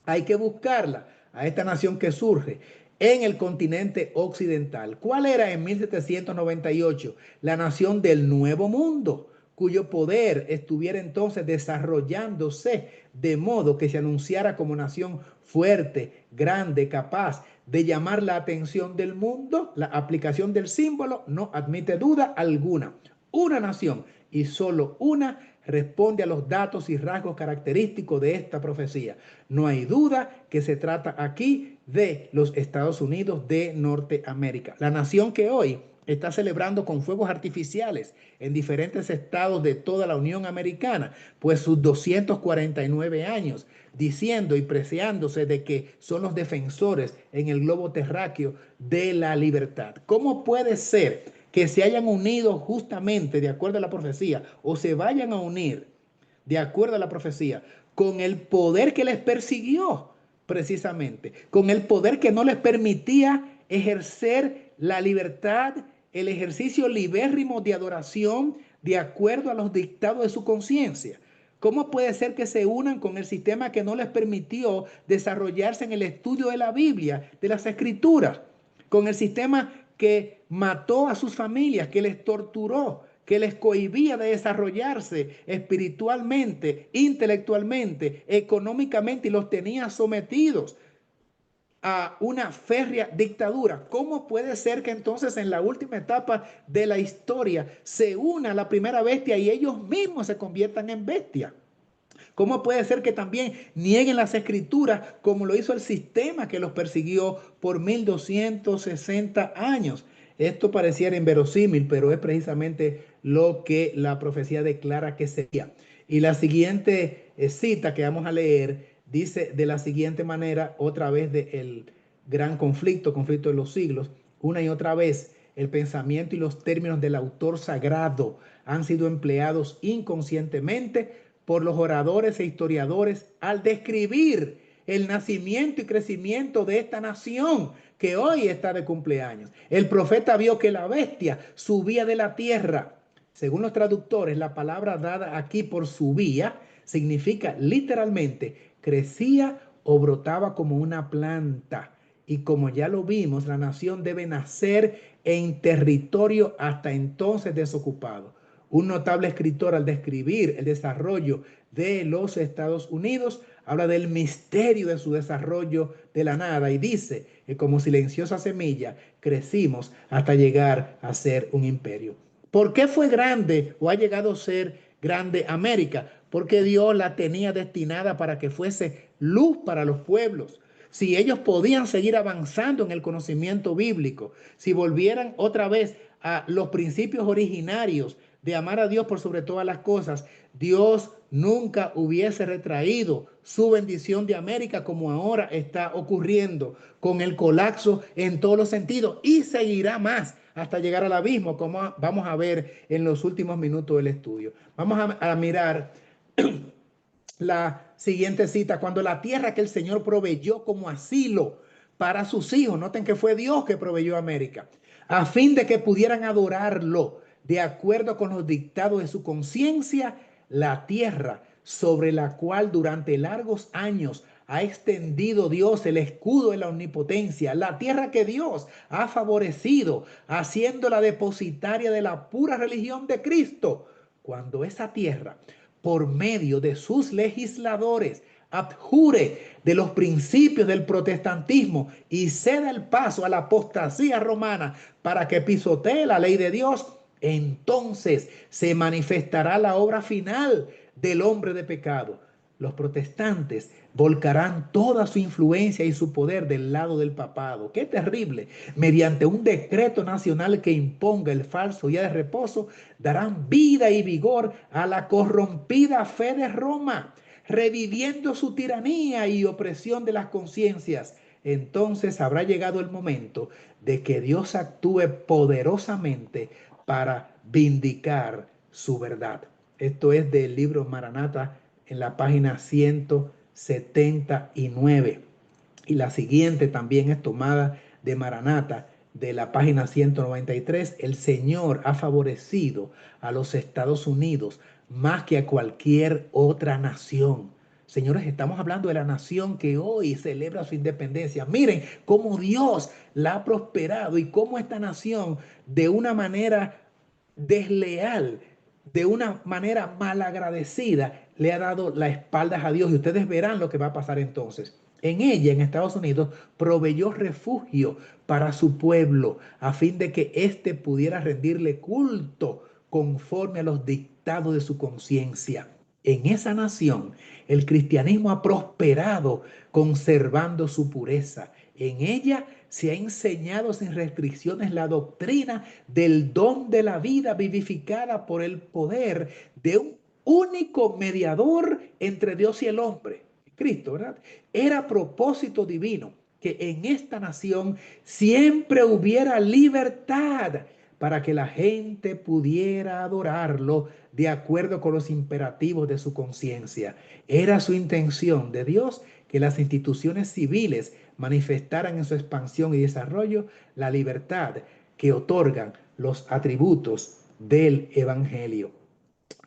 Hay que buscarla a esta nación que surge en el continente occidental. ¿Cuál era en 1798 la nación del Nuevo Mundo? cuyo poder estuviera entonces desarrollándose de modo que se anunciara como nación fuerte, grande, capaz de llamar la atención del mundo. La aplicación del símbolo no admite duda alguna. Una nación y solo una responde a los datos y rasgos característicos de esta profecía. No hay duda que se trata aquí de los Estados Unidos de Norteamérica, la nación que hoy está celebrando con fuegos artificiales en diferentes estados de toda la Unión Americana, pues sus 249 años, diciendo y preciándose de que son los defensores en el globo terráqueo de la libertad. ¿Cómo puede ser que se hayan unido justamente de acuerdo a la profecía o se vayan a unir de acuerdo a la profecía con el poder que les persiguió precisamente, con el poder que no les permitía ejercer la libertad, el ejercicio libérrimo de adoración de acuerdo a los dictados de su conciencia? ¿Cómo puede ser que se unan con el sistema que no les permitió desarrollarse en el estudio de la Biblia, de las Escrituras? Con el sistema que mató a sus familias, que les torturó, que les cohibía de desarrollarse espiritualmente, intelectualmente, económicamente y los tenía sometidos a una férrea dictadura. ¿Cómo puede ser que entonces en la última etapa de la historia se una la primera bestia y ellos mismos se conviertan en bestia? ¿Cómo puede ser que también nieguen las escrituras como lo hizo el sistema que los persiguió por 1260 años? Esto pareciera inverosímil, pero es precisamente lo que la profecía declara que sería. Y la siguiente cita que vamos a leer dice de la siguiente manera, otra vez del gran conflicto de los siglos, una y otra vez el pensamiento y los términos del autor sagrado han sido empleados inconscientemente por los oradores e historiadores al describir el nacimiento y crecimiento de esta nación que hoy está de cumpleaños. El profeta vio que la bestia subía de la tierra. Según los traductores, la palabra dada aquí por subía significa literalmente crecía o brotaba como una planta. Y como ya lo vimos, la nación debe nacer en territorio hasta entonces desocupado. Un notable escritor, al describir el desarrollo de los Estados Unidos, habla del misterio de su desarrollo de la nada y dice que como silenciosa semilla crecimos hasta llegar a ser un imperio. ¿Por qué fue grande o ha llegado a ser grande América? Porque Dios la tenía destinada para que fuese luz para los pueblos. Si ellos podían seguir avanzando en el conocimiento bíblico, si volvieran otra vez a los principios originarios de amar a Dios por sobre todas las cosas, Dios nunca hubiese retraído su bendición de América como ahora está ocurriendo con el colapso en todos los sentidos y seguirá más hasta llegar al abismo, como vamos a ver en los últimos minutos del estudio. Vamos a mirar la siguiente cita: cuando la tierra que el Señor proveyó como asilo para sus hijos, noten que fue Dios que proveyó a América, a fin de que pudieran adorarlo de acuerdo con los dictados de su conciencia, la tierra sobre la cual durante largos años ha extendido Dios el escudo de la omnipotencia, la tierra que Dios ha favorecido, haciéndola depositaria de la pura religión de Cristo. Cuando esa tierra, por medio de sus legisladores, abjure de los principios del protestantismo y ceda el paso a la apostasía romana para que pisotee la ley de Dios, entonces se manifestará la obra final del hombre de pecado. Los protestantes volcarán toda su influencia y su poder del lado del papado. ¡Qué terrible! Mediante un decreto nacional que imponga el falso día de reposo, darán vida y vigor a la corrompida fe de Roma, reviviendo su tiranía y opresión de las conciencias. Entonces habrá llegado el momento de que Dios actúe poderosamente para vindicar su verdad. Esto es del libro Maranata en la página 179. Y la siguiente también es tomada de Maranata, de la página 193. El Señor ha favorecido a los Estados Unidos más que a cualquier otra nación. Señores, estamos hablando de la nación que hoy celebra su independencia. Miren cómo Dios la ha prosperado y cómo esta nación, de una manera desleal, de una manera malagradecida, le ha dado la espalda a Dios. Y ustedes verán lo que va a pasar entonces. En ella, en Estados Unidos, proveyó refugio para su pueblo, a fin de que éste pudiera rendirle culto conforme a los dictados de su conciencia. En esa nación, el cristianismo ha prosperado conservando su pureza. En ella se ha enseñado sin restricciones la doctrina del don de la vida vivificada por el poder de un único mediador entre Dios y el hombre, Cristo, ¿verdad? Era propósito divino que en esta nación siempre hubiera libertad para que la gente pudiera adorarlo de acuerdo con los imperativos de su conciencia. Era su intención de Dios que las instituciones civiles manifestaran en su expansión y desarrollo la libertad que otorgan los atributos del Evangelio.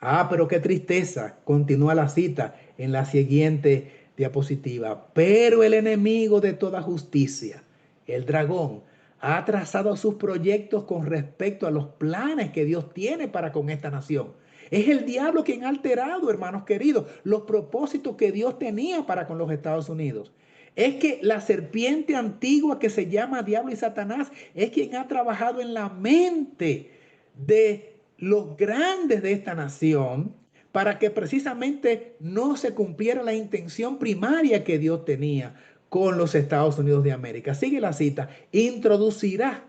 Ah, pero qué tristeza. Continúa la cita en la siguiente diapositiva. Pero el enemigo de toda justicia, el dragón, ha trazado sus proyectos con respecto a los planes que Dios tiene para con esta nación. Es el diablo quien ha alterado, hermanos queridos, los propósitos que Dios tenía para con los Estados Unidos. Es que la serpiente antigua que se llama Diablo y Satanás es quien ha trabajado en la mente de los grandes de esta nación para que precisamente no se cumpliera la intención primaria que Dios tenía con los Estados Unidos de América. Sigue la cita. Introducirá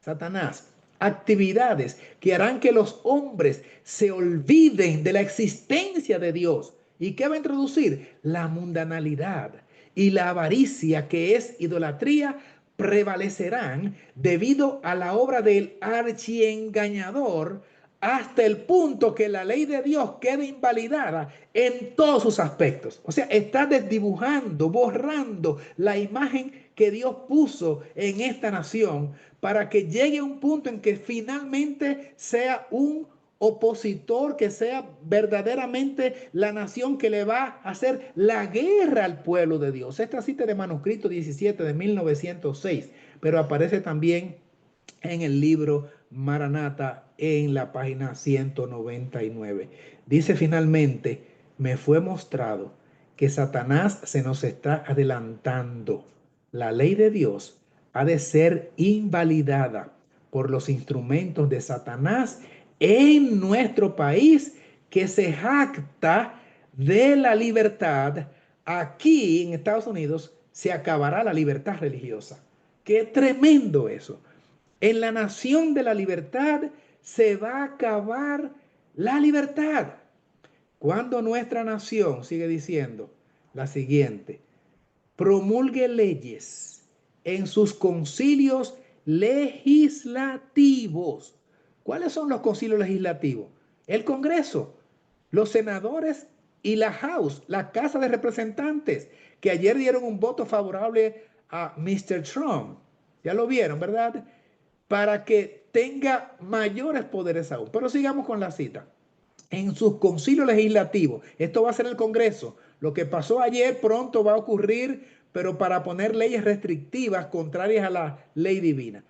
Satanás actividades que harán que los hombres se olviden de la existencia de Dios. ¿Y qué va a introducir? La mundanalidad y la avaricia, que es idolatría, prevalecerán debido a la obra del archiengañador, hasta el punto que la ley de Dios quede invalidada en todos sus aspectos. O sea, está desdibujando, borrando la imagen que Dios puso en esta nación para que llegue a un punto en que finalmente sea un opositor, que sea verdaderamente la nación que le va a hacer la guerra al pueblo de Dios. Esta cita de manuscrito 17 de 1906, pero aparece también en el libro Maranata en la página 199. Dice finalmente, me fue mostrado que Satanás se nos está adelantando. La ley de Dios ha de ser invalidada por los instrumentos de Satanás en nuestro país, que se jacta de la libertad. Aquí en Estados Unidos se acabará la libertad religiosa. Qué tremendo eso. En la nación de la libertad se va a acabar la libertad. Cuando nuestra nación, sigue diciendo la siguiente, promulgue leyes en sus concilios legislativos. ¿Cuáles son los concilios legislativos? El Congreso, los senadores y la House, la Casa de Representantes, que ayer dieron un voto favorable a Mr. Trump. Ya lo vieron, ¿verdad? Para que tenga mayores poderes aún. Pero sigamos con la cita. En sus concilios legislativos, esto va a ser el Congreso. Lo que pasó ayer pronto va a ocurrir, pero para poner leyes restrictivas contrarias a la ley divina.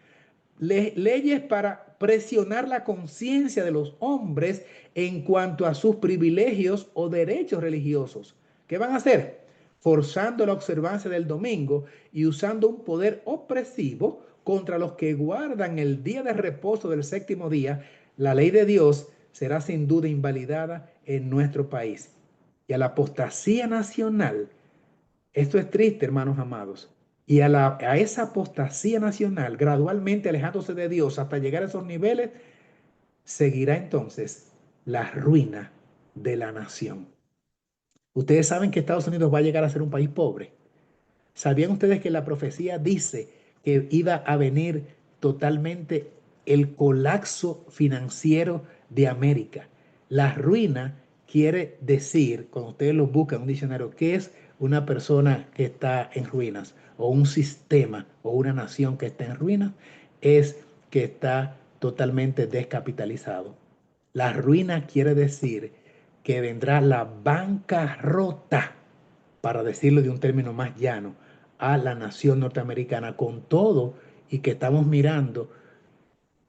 Leyes para presionar la conciencia de los hombres en cuanto a sus privilegios o derechos religiosos. ¿Qué van a hacer? Forzando la observancia del domingo y usando un poder opresivo contra los que guardan el día de reposo del séptimo día. La ley de Dios será sin duda invalidada en nuestro país. Y a la apostasía nacional, esto es triste, hermanos amados, y a esa apostasía nacional, gradualmente alejándose de Dios hasta llegar a esos niveles, seguirá entonces la ruina de la nación. Ustedes saben que Estados Unidos va a llegar a ser un país pobre. ¿Sabían ustedes que la profecía dice que iba a venir totalmente el colapso financiero de América? La ruina quiere decir, cuando ustedes lo buscan en un diccionario, ¿qué es una persona que está en ruinas? O un sistema o una nación que está en ruinas, es que está totalmente descapitalizado. La ruina quiere decir que vendrá la bancarrota, para decirlo de un término más llano, a la nación norteamericana, con todo y que estamos mirando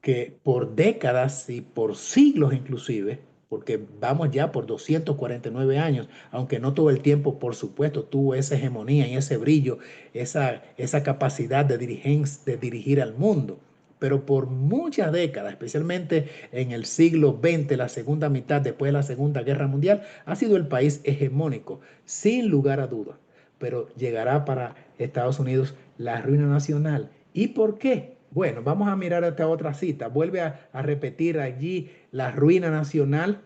que por décadas y por siglos inclusive, porque vamos ya por 249 años, aunque no todo el tiempo, por supuesto, tuvo esa hegemonía y ese brillo, esa capacidad de dirigir al mundo. Pero por muchas décadas, especialmente en el siglo XX, la segunda mitad después de la Segunda Guerra Mundial, ha sido el país hegemónico, sin lugar a dudas. Pero llegará para Estados Unidos la ruina nacional. ¿Y por qué? Bueno, vamos a mirar esta otra cita. Vuelve a repetir allí la ruina nacional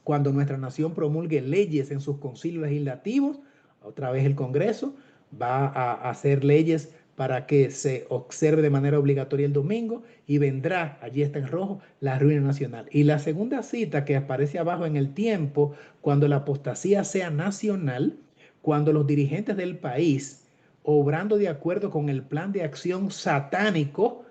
cuando nuestra nación promulgue leyes en sus concilios legislativos. Otra vez el Congreso va a hacer leyes para que se observe de manera obligatoria el domingo y vendrá, allí está en rojo, la ruina nacional. Y la segunda cita que aparece abajo en el tiempo, cuando la apostasía sea nacional, cuando los dirigentes del país, obrando de acuerdo con el plan de acción satánico,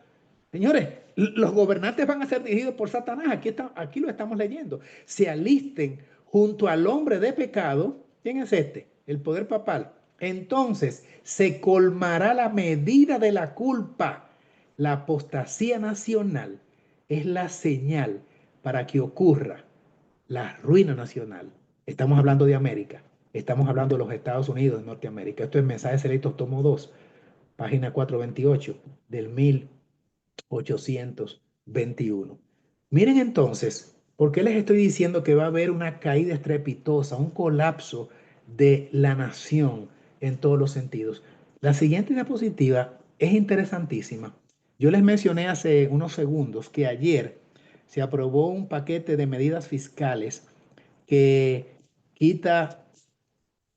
señores, los gobernantes van a ser dirigidos por Satanás. Aquí lo estamos leyendo. Se alisten junto al hombre de pecado. ¿Quién es este? El poder papal. Entonces se colmará la medida de la culpa. La apostasía nacional es la señal para que ocurra la ruina nacional. Estamos hablando de América. Estamos hablando de los Estados Unidos de Norteamérica. Esto es Mensajes Selectos, tomo 2, página 428 del 1821. Miren entonces, ¿por qué les estoy diciendo que va a haber una caída estrepitosa, un colapso de la nación en todos los sentidos? La siguiente diapositiva es interesantísima. Yo les mencioné hace unos segundos que ayer se aprobó un paquete de medidas fiscales que quita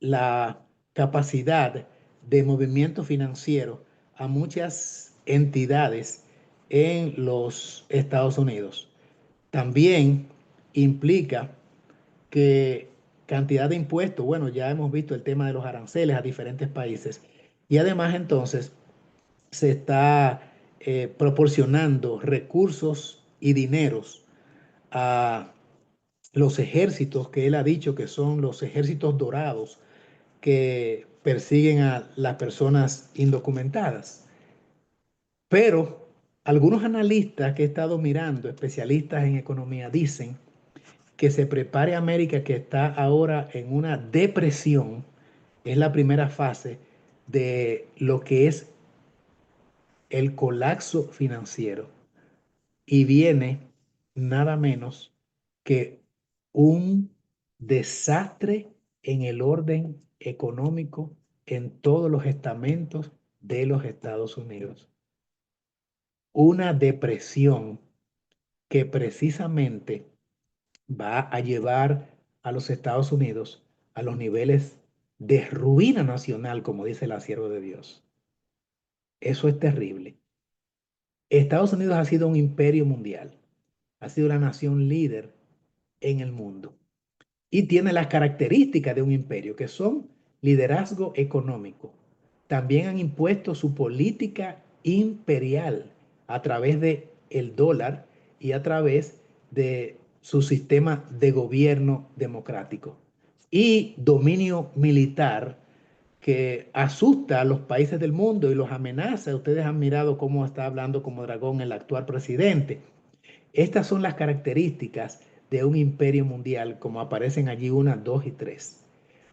la capacidad de movimiento financiero a muchas entidades en los Estados Unidos. También implica que cantidad de impuestos, bueno, ya hemos visto el tema de los aranceles a diferentes países y además entonces se está proporcionando recursos y dineros a los ejércitos que él ha dicho que son los ejércitos dorados que persiguen a las personas indocumentadas. Pero algunos analistas que he estado mirando, especialistas en economía, dicen que se prepare América, que está ahora en una depresión. Es la primera fase de lo que es el colapso financiero. Y viene nada menos que un desastre en el orden económico en todos los estamentos de los Estados Unidos. Una depresión que precisamente va a llevar a los Estados Unidos a los niveles de ruina nacional, como dice la sierva de Dios. Eso es terrible. Estados Unidos ha sido un imperio mundial, ha sido la nación líder en el mundo y tiene las características de un imperio, que son liderazgo económico. También han impuesto su política imperial a través de el dólar y a través de su sistema de gobierno democrático y dominio militar que asusta a los países del mundo y los amenaza. Ustedes han mirado cómo está hablando como dragón el actual presidente. Estas son las características de un imperio mundial, como aparecen allí 1, 2 y 3.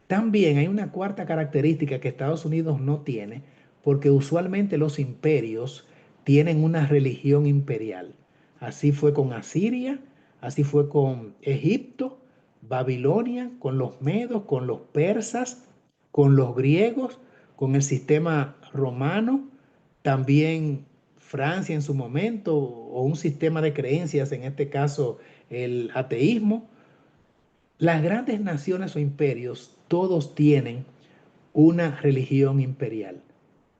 También hay una cuarta característica que Estados Unidos no tiene, porque usualmente los imperios tienen una religión imperial. Así fue con Asiria, así fue con Egipto, Babilonia, con los medos, con los persas, con los griegos, con el sistema romano, también Francia en su momento, o un sistema de creencias, en este caso el ateísmo. Las grandes naciones o imperios, todos tienen una religión imperial.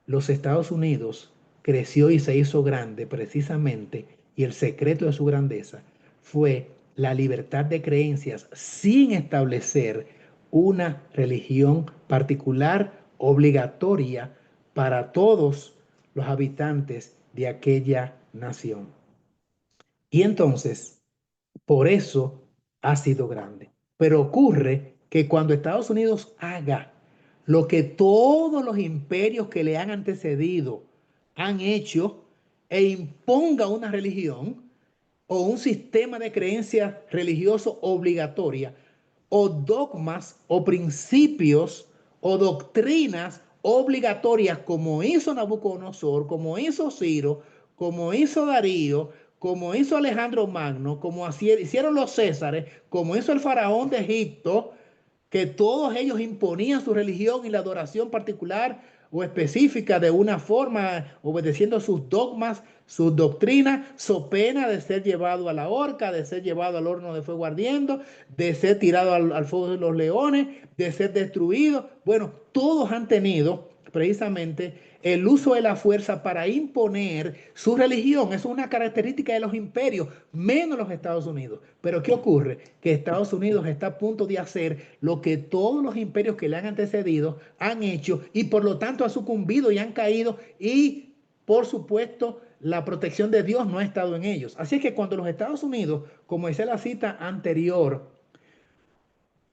Los Estados Unidos creció y se hizo grande precisamente, y el secreto de su grandeza fue la libertad de creencias sin establecer una religión particular obligatoria para todos los habitantes de aquella nación. Y entonces, por eso ha sido grande. Pero ocurre que cuando Estados Unidos haga lo que todos los imperios que le han antecedido han hecho e imponga una religión, o un sistema de creencias religioso obligatoria, o dogmas o principios o doctrinas obligatorias como hizo Nabucodonosor, como hizo Ciro, como hizo Darío, como hizo Alejandro Magno, como hicieron los Césares, como hizo el faraón de Egipto, que todos ellos imponían su religión y la adoración particular o específica de una forma, obedeciendo sus dogmas, sus doctrinas, so pena de ser llevado a la horca, de ser llevado al horno de fuego ardiendo, de ser tirado al fuego de los leones, de ser destruido. Bueno, todos han tenido precisamente el uso de la fuerza para imponer su religión. Es una característica de los imperios, menos los Estados Unidos. Pero ¿qué ocurre? Que Estados Unidos está a punto de hacer lo que todos los imperios que le han antecedido han hecho y por lo tanto ha sucumbido y han caído y por supuesto la protección de Dios no ha estado en ellos. Así es que cuando los Estados Unidos, como dice la cita anterior,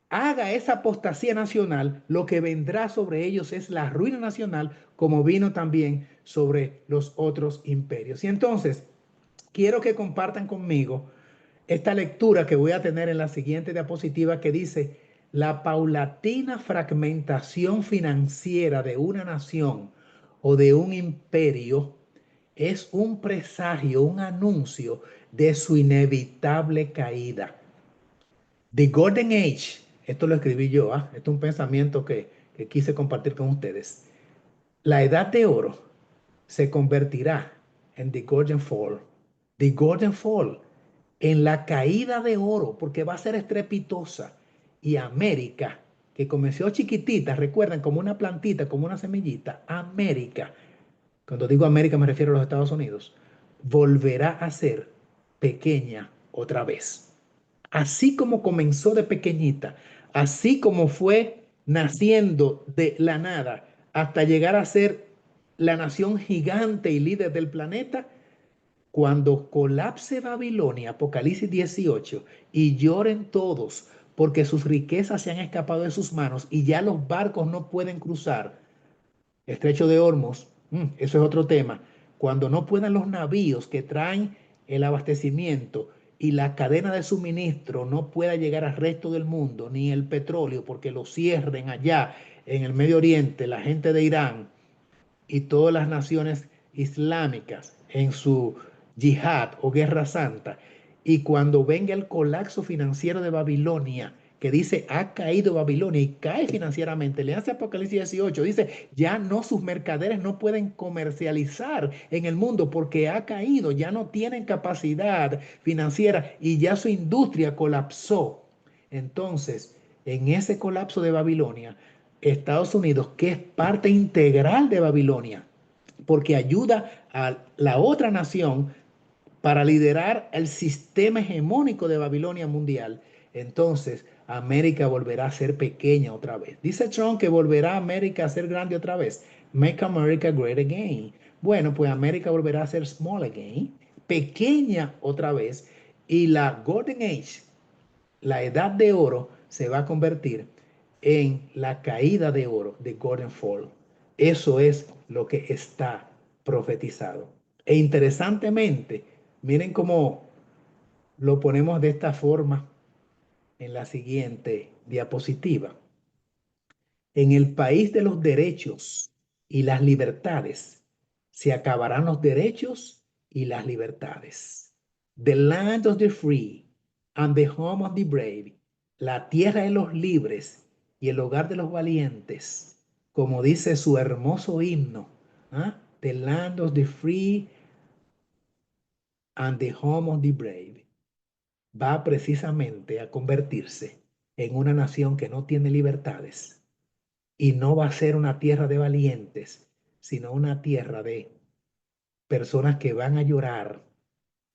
haga esa apostasía nacional, lo que vendrá sobre ellos es la ruina nacional, como vino también sobre los otros imperios. Y entonces, quiero que compartan conmigo esta lectura que voy a tener en la siguiente diapositiva que dice, la paulatina fragmentación financiera de una nación o de un imperio es un presagio, un anuncio de su inevitable caída. The Golden Age, esto lo escribí yo, ¿ah? Esto es un pensamiento que quise compartir con ustedes. La edad de oro se convertirá en The Golden Fall. The Golden Fall, en la caída de oro, porque va a ser estrepitosa. Y América, que comenzó chiquitita, recuerden, como una plantita, como una semillita, América, cuando digo América me refiero a los Estados Unidos, volverá a ser pequeña otra vez. Así como comenzó de pequeñita, así como fue naciendo de la nada hasta llegar a ser la nación gigante y líder del planeta, cuando colapse Babilonia, Apocalipsis 18, y lloren todos porque sus riquezas se han escapado de sus manos y ya los barcos no pueden cruzar, Estrecho de Hormuz, eso es otro tema. Cuando no puedan los navíos que traen el abastecimiento y la cadena de suministro no pueda llegar al resto del mundo, ni el petróleo, porque lo cierren allá en el Medio Oriente, la gente de Irán y todas las naciones islámicas en su yihad o guerra santa, y cuando venga el colapso financiero de Babilonia, que dice ha caído Babilonia y cae financieramente, le hace Apocalipsis 18, dice ya no, sus mercaderes no pueden comercializar en el mundo porque ha caído, ya no tienen capacidad financiera y ya su industria colapsó. Entonces, en ese colapso de Babilonia, Estados Unidos, que es parte integral de Babilonia, porque ayuda a la otra nación para liderar el sistema hegemónico de Babilonia mundial, entonces América volverá a ser pequeña otra vez. Dice Trump que volverá a América a ser grande otra vez. Make America Great Again. Bueno, pues América volverá a ser small again, pequeña otra vez. Y la Golden Age, la edad de oro, se va a convertir en la caída de oro de Golden Fall. Eso es lo que está profetizado. E interesantemente, miren cómo lo ponemos de esta forma en la siguiente diapositiva. En el país de los derechos y las libertades, se acabarán los derechos y las libertades. The land of the free and the home of the brave, la tierra de los libres y el hogar de los valientes, como dice su hermoso himno. ¿Ah? The land of the free and the home of the brave, va precisamente a convertirse en una nación que no tiene libertades y no va a ser una tierra de valientes, sino una tierra de personas que van a llorar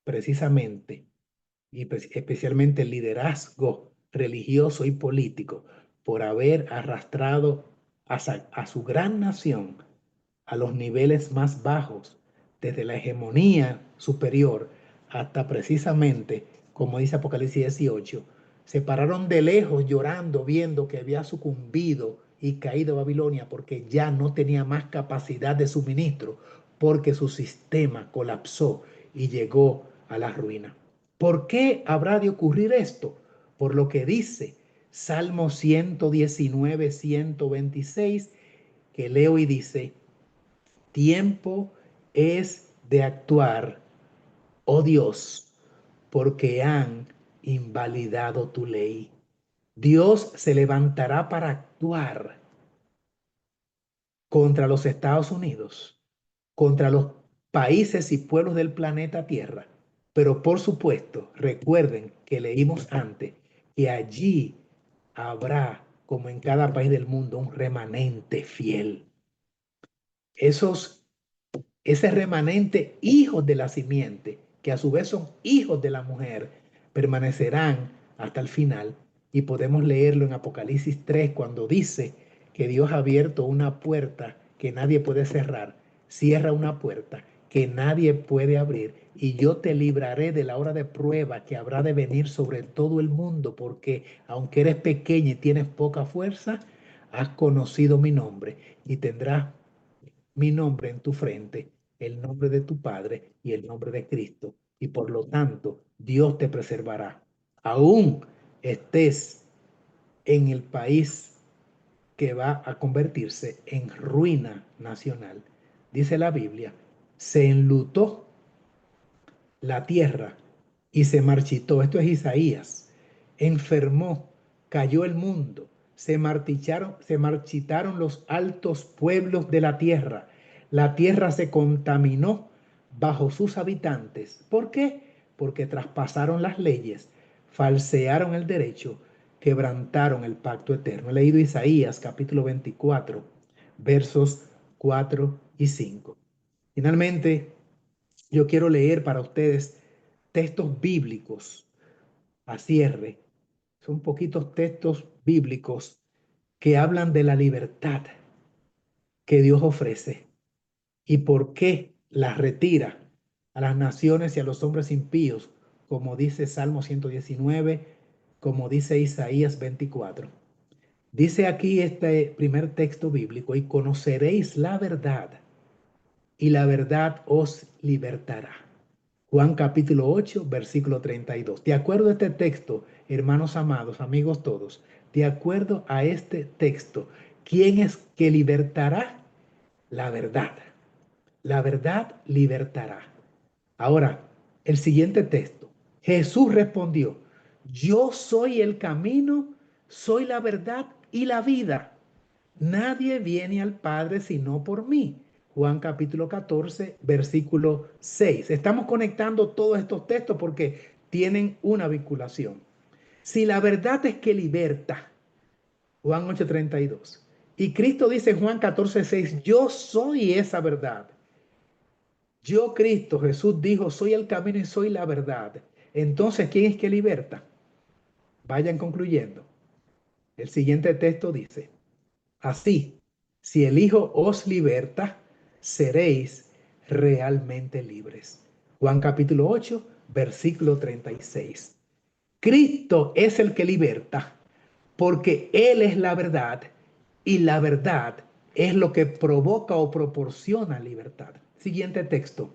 precisamente y especialmente el liderazgo religioso y político por haber arrastrado a su gran nación a los niveles más bajos, desde la hegemonía superior hasta precisamente, como dice Apocalipsis 18, se pararon de lejos llorando, viendo que había sucumbido y caído Babilonia porque ya no tenía más capacidad de suministro, porque su sistema colapsó y llegó a la ruina. ¿Por qué habrá de ocurrir esto? Por lo que dice Salmo 119, 126, que leo y dice, tiempo es de actuar, oh Dios, porque han invalidado tu ley. Dios se levantará para actuar contra los Estados Unidos, contra los países y pueblos del planeta Tierra. Pero por supuesto, recuerden que leímos antes que allí habrá, como en cada país del mundo, un remanente fiel. Ese remanente, hijos de la simiente, que a su vez son hijos de la mujer, permanecerán hasta el final. Y podemos leerlo en Apocalipsis 3 cuando dice que Dios ha abierto una puerta que nadie puede cerrar, cierra una puerta que nadie puede abrir, y yo te libraré de la hora de prueba que habrá de venir sobre todo el mundo, porque aunque eres pequeño y tienes poca fuerza, has conocido mi nombre y tendrás mi nombre en tu frente, el nombre de tu Padre y el nombre de Cristo. Y por lo tanto, Dios te preservará. Aún estés en el país que va a convertirse en ruina nacional. Dice la Biblia, se enlutó la tierra y se marchitó. Esto es Isaías. Enfermó, cayó el mundo, se marchitaron los altos pueblos de la tierra se contaminó bajo sus habitantes. ¿Por qué? Porque traspasaron las leyes, falsearon el derecho, quebrantaron el pacto eterno. He leído Isaías capítulo 24, versos 4 y 5. Finalmente, yo quiero leer para ustedes textos bíblicos a cierre. Son poquitos textos bíblicos que hablan de la libertad que Dios ofrece y por qué la retira a las naciones y a los hombres impíos, como dice Salmo 119, como dice Isaías 24. Dice aquí este primer texto bíblico, y conoceréis la verdad, y la verdad os libertará. Juan capítulo 8, versículo 32. De acuerdo a este texto, hermanos amados, amigos todos, de acuerdo a este texto, ¿quién es que libertará? La verdad. La verdad libertará. Ahora, el siguiente texto. Jesús respondió, yo soy el camino, soy la verdad y la vida. Nadie viene al Padre sino por mí. Juan capítulo 14, versículo 6. Estamos conectando todos estos textos porque tienen una vinculación. Si la verdad es que liberta, Juan 8:32. Y Cristo dice en Juan 14:6, yo soy esa verdad. Yo, Cristo, Jesús dijo, soy el camino y soy la verdad. Entonces, ¿quién es que liberta? Vayan concluyendo. El siguiente texto dice, así, si el Hijo os liberta, seréis realmente libres. Juan capítulo 8, versículo 36. Cristo es el que liberta, porque Él es la verdad y la verdad es lo que provoca o proporciona libertad. Siguiente texto.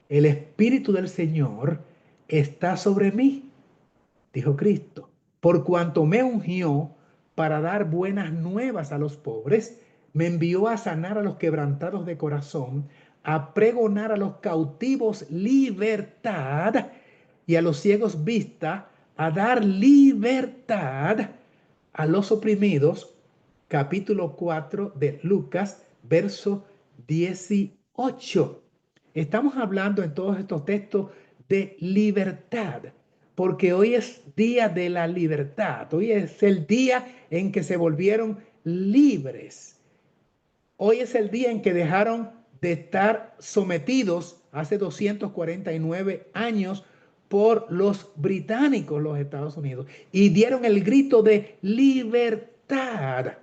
El Espíritu del Señor está sobre mí, dijo Cristo, por cuanto me ungió para dar buenas nuevas a los pobres, me envió a sanar a los quebrantados de corazón, a pregonar a los cautivos libertad y a los ciegos vista, a dar libertad a los oprimidos. Capítulo 4 de Lucas, verso 18. Estamos hablando en todos estos textos de libertad, porque hoy es día de la libertad. Hoy es el día en que se volvieron libres. Hoy es el día en que dejaron de estar sometidos hace 249 años por los británicos, los Estados Unidos, y dieron el grito de libertad.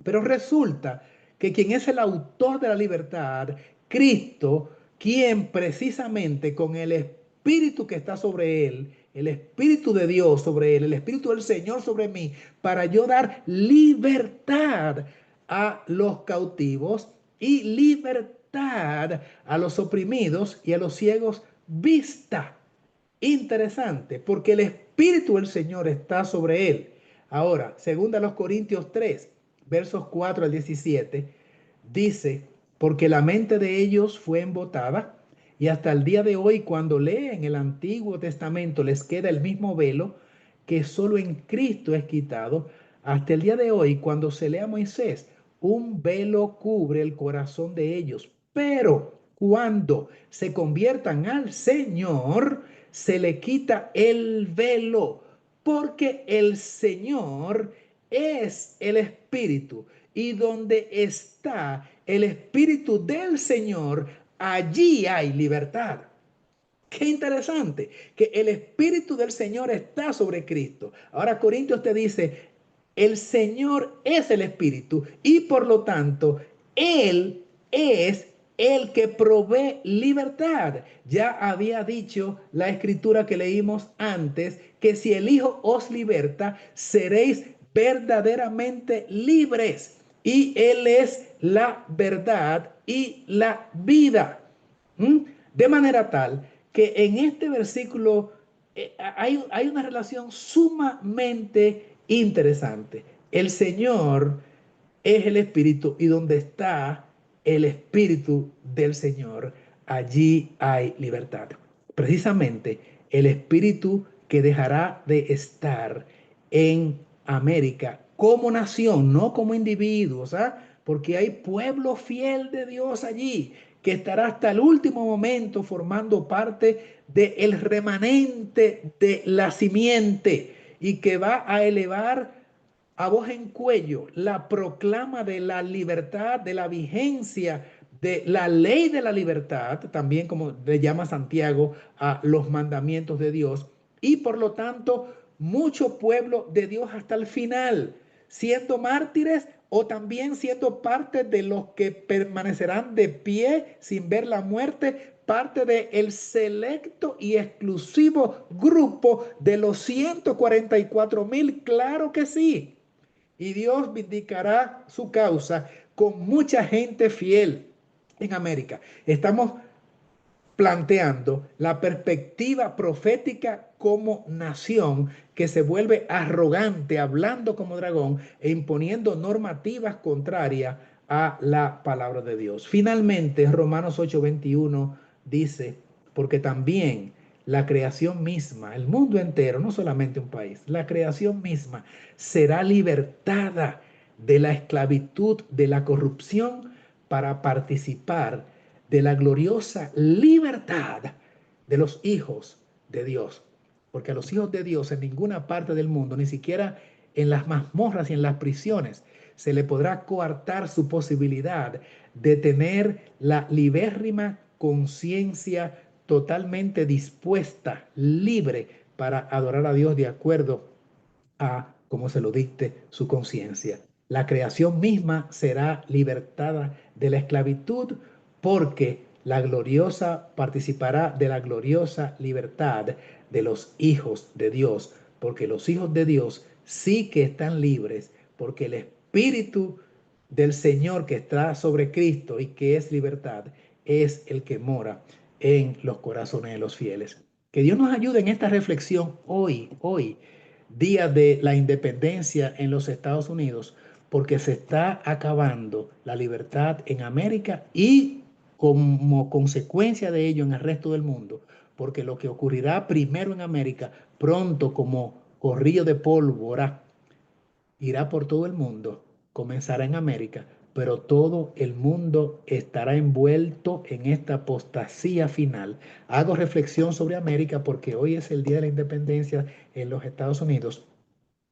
Pero resulta que quien es el autor de la libertad, Cristo, quien precisamente con el Espíritu que está sobre él, el Espíritu de Dios sobre él, el Espíritu del Señor sobre mí, para yo dar libertad a los cautivos y libertad a los oprimidos y a los ciegos vista. Interesante, porque el Espíritu del Señor está sobre él. Ahora, segunda a los Corintios 3, versos 4 al 17, dice, porque la mente de ellos fue embotada y hasta el día de hoy cuando leen el Antiguo Testamento les queda el mismo velo que solo en Cristo es quitado. Hasta el día de hoy cuando se lee a Moisés, un velo cubre el corazón de ellos, pero cuando se conviertan al Señor, se le quita el velo, porque el Señor es el Espíritu y donde está el Espíritu del Señor, allí hay libertad. Qué interesante que el Espíritu del Señor está sobre Cristo. Ahora Corintios te dice, el Señor es el Espíritu y por lo tanto, Él es el que provee libertad. Ya había dicho la escritura que leímos antes, que si el Hijo os liberta, seréis verdaderamente libres. Y Él es la verdad y la vida. ¿Mm? De manera tal que en este versículo hay una relación sumamente interesante. El Señor es el Espíritu y donde está el Espíritu del Señor, allí hay libertad. Precisamente el Espíritu que dejará de estar en América como nación, no como individuos, ¿ah? Porque hay pueblo fiel de Dios allí que estará hasta el último momento formando parte del remanente de la simiente y que va a elevar a voz en cuello la proclama de la libertad, de la vigencia de la ley de la libertad, también como le llama Santiago a los mandamientos de Dios, y por lo tanto mucho pueblo de Dios hasta el final, siendo mártires o también siendo parte de los que permanecerán de pie sin ver la muerte, parte del selecto y exclusivo grupo de los 144,000, claro que sí. Y Dios vindicará su causa con mucha gente fiel en América. Estamos planteando la perspectiva profética como nación que se vuelve arrogante, hablando como dragón e imponiendo normativas contrarias a la palabra de Dios. Finalmente, Romanos 8:21 dice, porque también la creación misma, el mundo entero, no solamente un país, la creación misma será libertada de la esclavitud, de la corrupción, para participar de la gloriosa libertad de los hijos de Dios. Porque a los hijos de Dios en ninguna parte del mundo, ni siquiera en las mazmorras y en las prisiones, se le podrá coartar su posibilidad de tener la libérrima conciencia totalmente dispuesta, libre para adorar a Dios de acuerdo a como se lo dicte su conciencia. La creación misma será libertada de la esclavitud porque la gloriosa participará de la gloriosa libertad de los hijos de Dios, porque los hijos de Dios sí que están libres, porque el Espíritu del Señor que está sobre Cristo y que es libertad, es el que mora en los corazones de los fieles. Que Dios nos ayude en esta reflexión hoy, día de la independencia en los Estados Unidos, porque se está acabando la libertad en América y como consecuencia de ello en el resto del mundo, porque lo que ocurrirá primero en América, pronto como corrillo de pólvora, irá por todo el mundo, comenzará en América, pero todo el mundo estará envuelto en esta apostasía final. Hago reflexión sobre América porque hoy es el Día de la Independencia en los Estados Unidos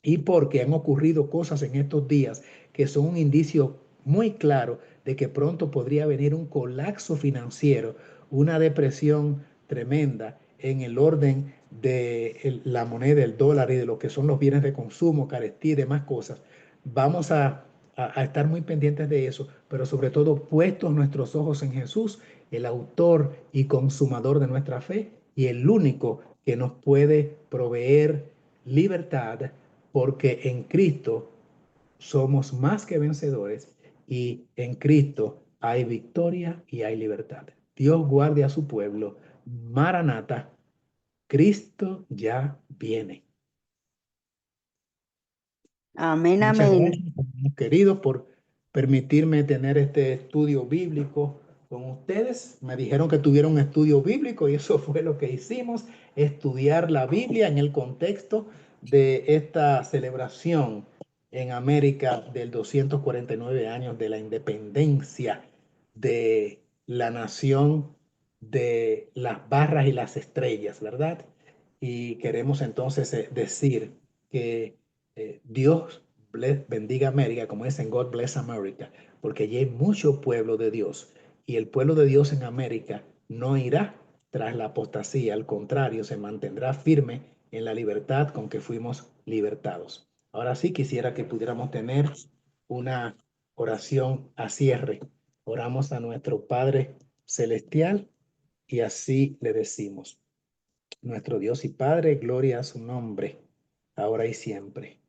y porque han ocurrido cosas en estos días que son un indicio muy claro de que pronto podría venir un colapso financiero, una depresión tremenda en el orden de la moneda, el dólar y de lo que son los bienes de consumo, carestía y demás cosas. Vamos a estar muy pendientes de eso, pero sobre todo puestos nuestros ojos en Jesús, el autor y consumador de nuestra fe y el único que nos puede proveer libertad, porque en Cristo somos más que vencedores y en Cristo hay victoria y hay libertad. Dios guarde a su pueblo. Maranata. Cristo ya viene. Amén, Muchas amén. gracias, hermanos queridos, por permitirme tener este estudio bíblico con ustedes. Me dijeron que tuviera un estudio bíblico y eso fue lo que hicimos, estudiar la Biblia en el contexto de esta celebración en América del 249 años de la independencia de la nación de las barras y las estrellas, ¿verdad? Y queremos entonces decir que Dios bendiga América, como dicen, God bless America, porque allí hay mucho pueblo de Dios y el pueblo de Dios en América no irá tras la apostasía, al contrario, se mantendrá firme en la libertad con que fuimos libertados. Ahora sí quisiera que pudiéramos tener una oración a cierre. Oramos a nuestro Padre Celestial y así le decimos: nuestro Dios y Padre, gloria a su nombre, ahora y siempre.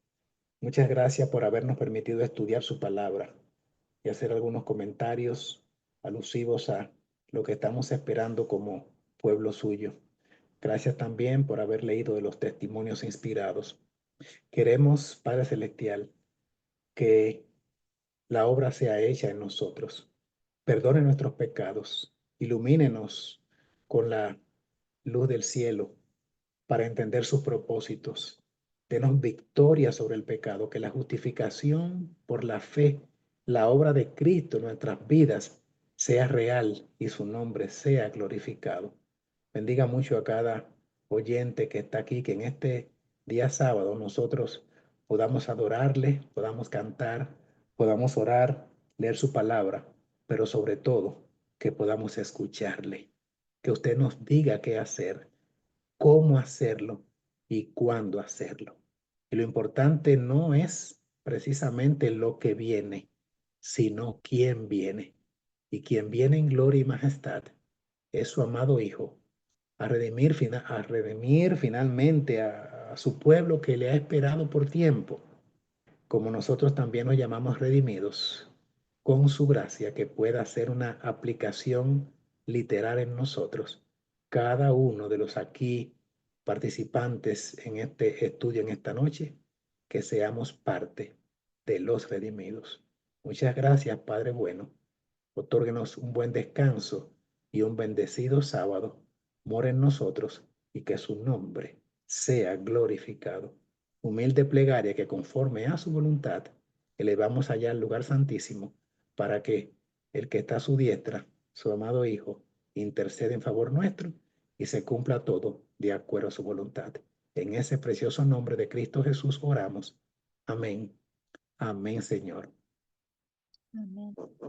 Muchas gracias por habernos permitido estudiar su palabra y hacer algunos comentarios alusivos a lo que estamos esperando como pueblo suyo. Gracias también por haber leído de los testimonios inspirados. Queremos, Padre Celestial, que la obra sea hecha en nosotros. Perdone nuestros pecados, ilumínenos con la luz del cielo para entender sus propósitos. Denos victoria sobre el pecado, que la justificación por la fe, la obra de Cristo en nuestras vidas sea real y su nombre sea glorificado. Bendiga mucho a cada oyente que está aquí, que en este día sábado nosotros podamos adorarle, podamos cantar, podamos orar, leer su palabra, pero sobre todo que podamos escucharle, que usted nos diga qué hacer, cómo hacerlo y cuándo hacerlo. Y lo importante no es precisamente lo que viene, sino quién viene. Y quien viene en gloria y majestad es su amado Hijo, a redimir finalmente a su pueblo que le ha esperado por tiempo, como nosotros también nos llamamos redimidos, con su gracia que pueda hacer una aplicación literal en nosotros. Cada uno de los aquí participantes en este estudio en esta noche, que seamos parte de los redimidos. Muchas gracias, Padre bueno. Otórguenos un buen descanso y un bendecido sábado. Mora en nosotros y que su nombre sea glorificado. Humilde plegaria que conforme a su voluntad elevamos allá al lugar santísimo para que el que está a su diestra, su amado Hijo, interceda en favor nuestro y se cumpla todo de acuerdo a su voluntad. En ese precioso nombre de Cristo Jesús oramos. Amén. Amén, Señor. Amén.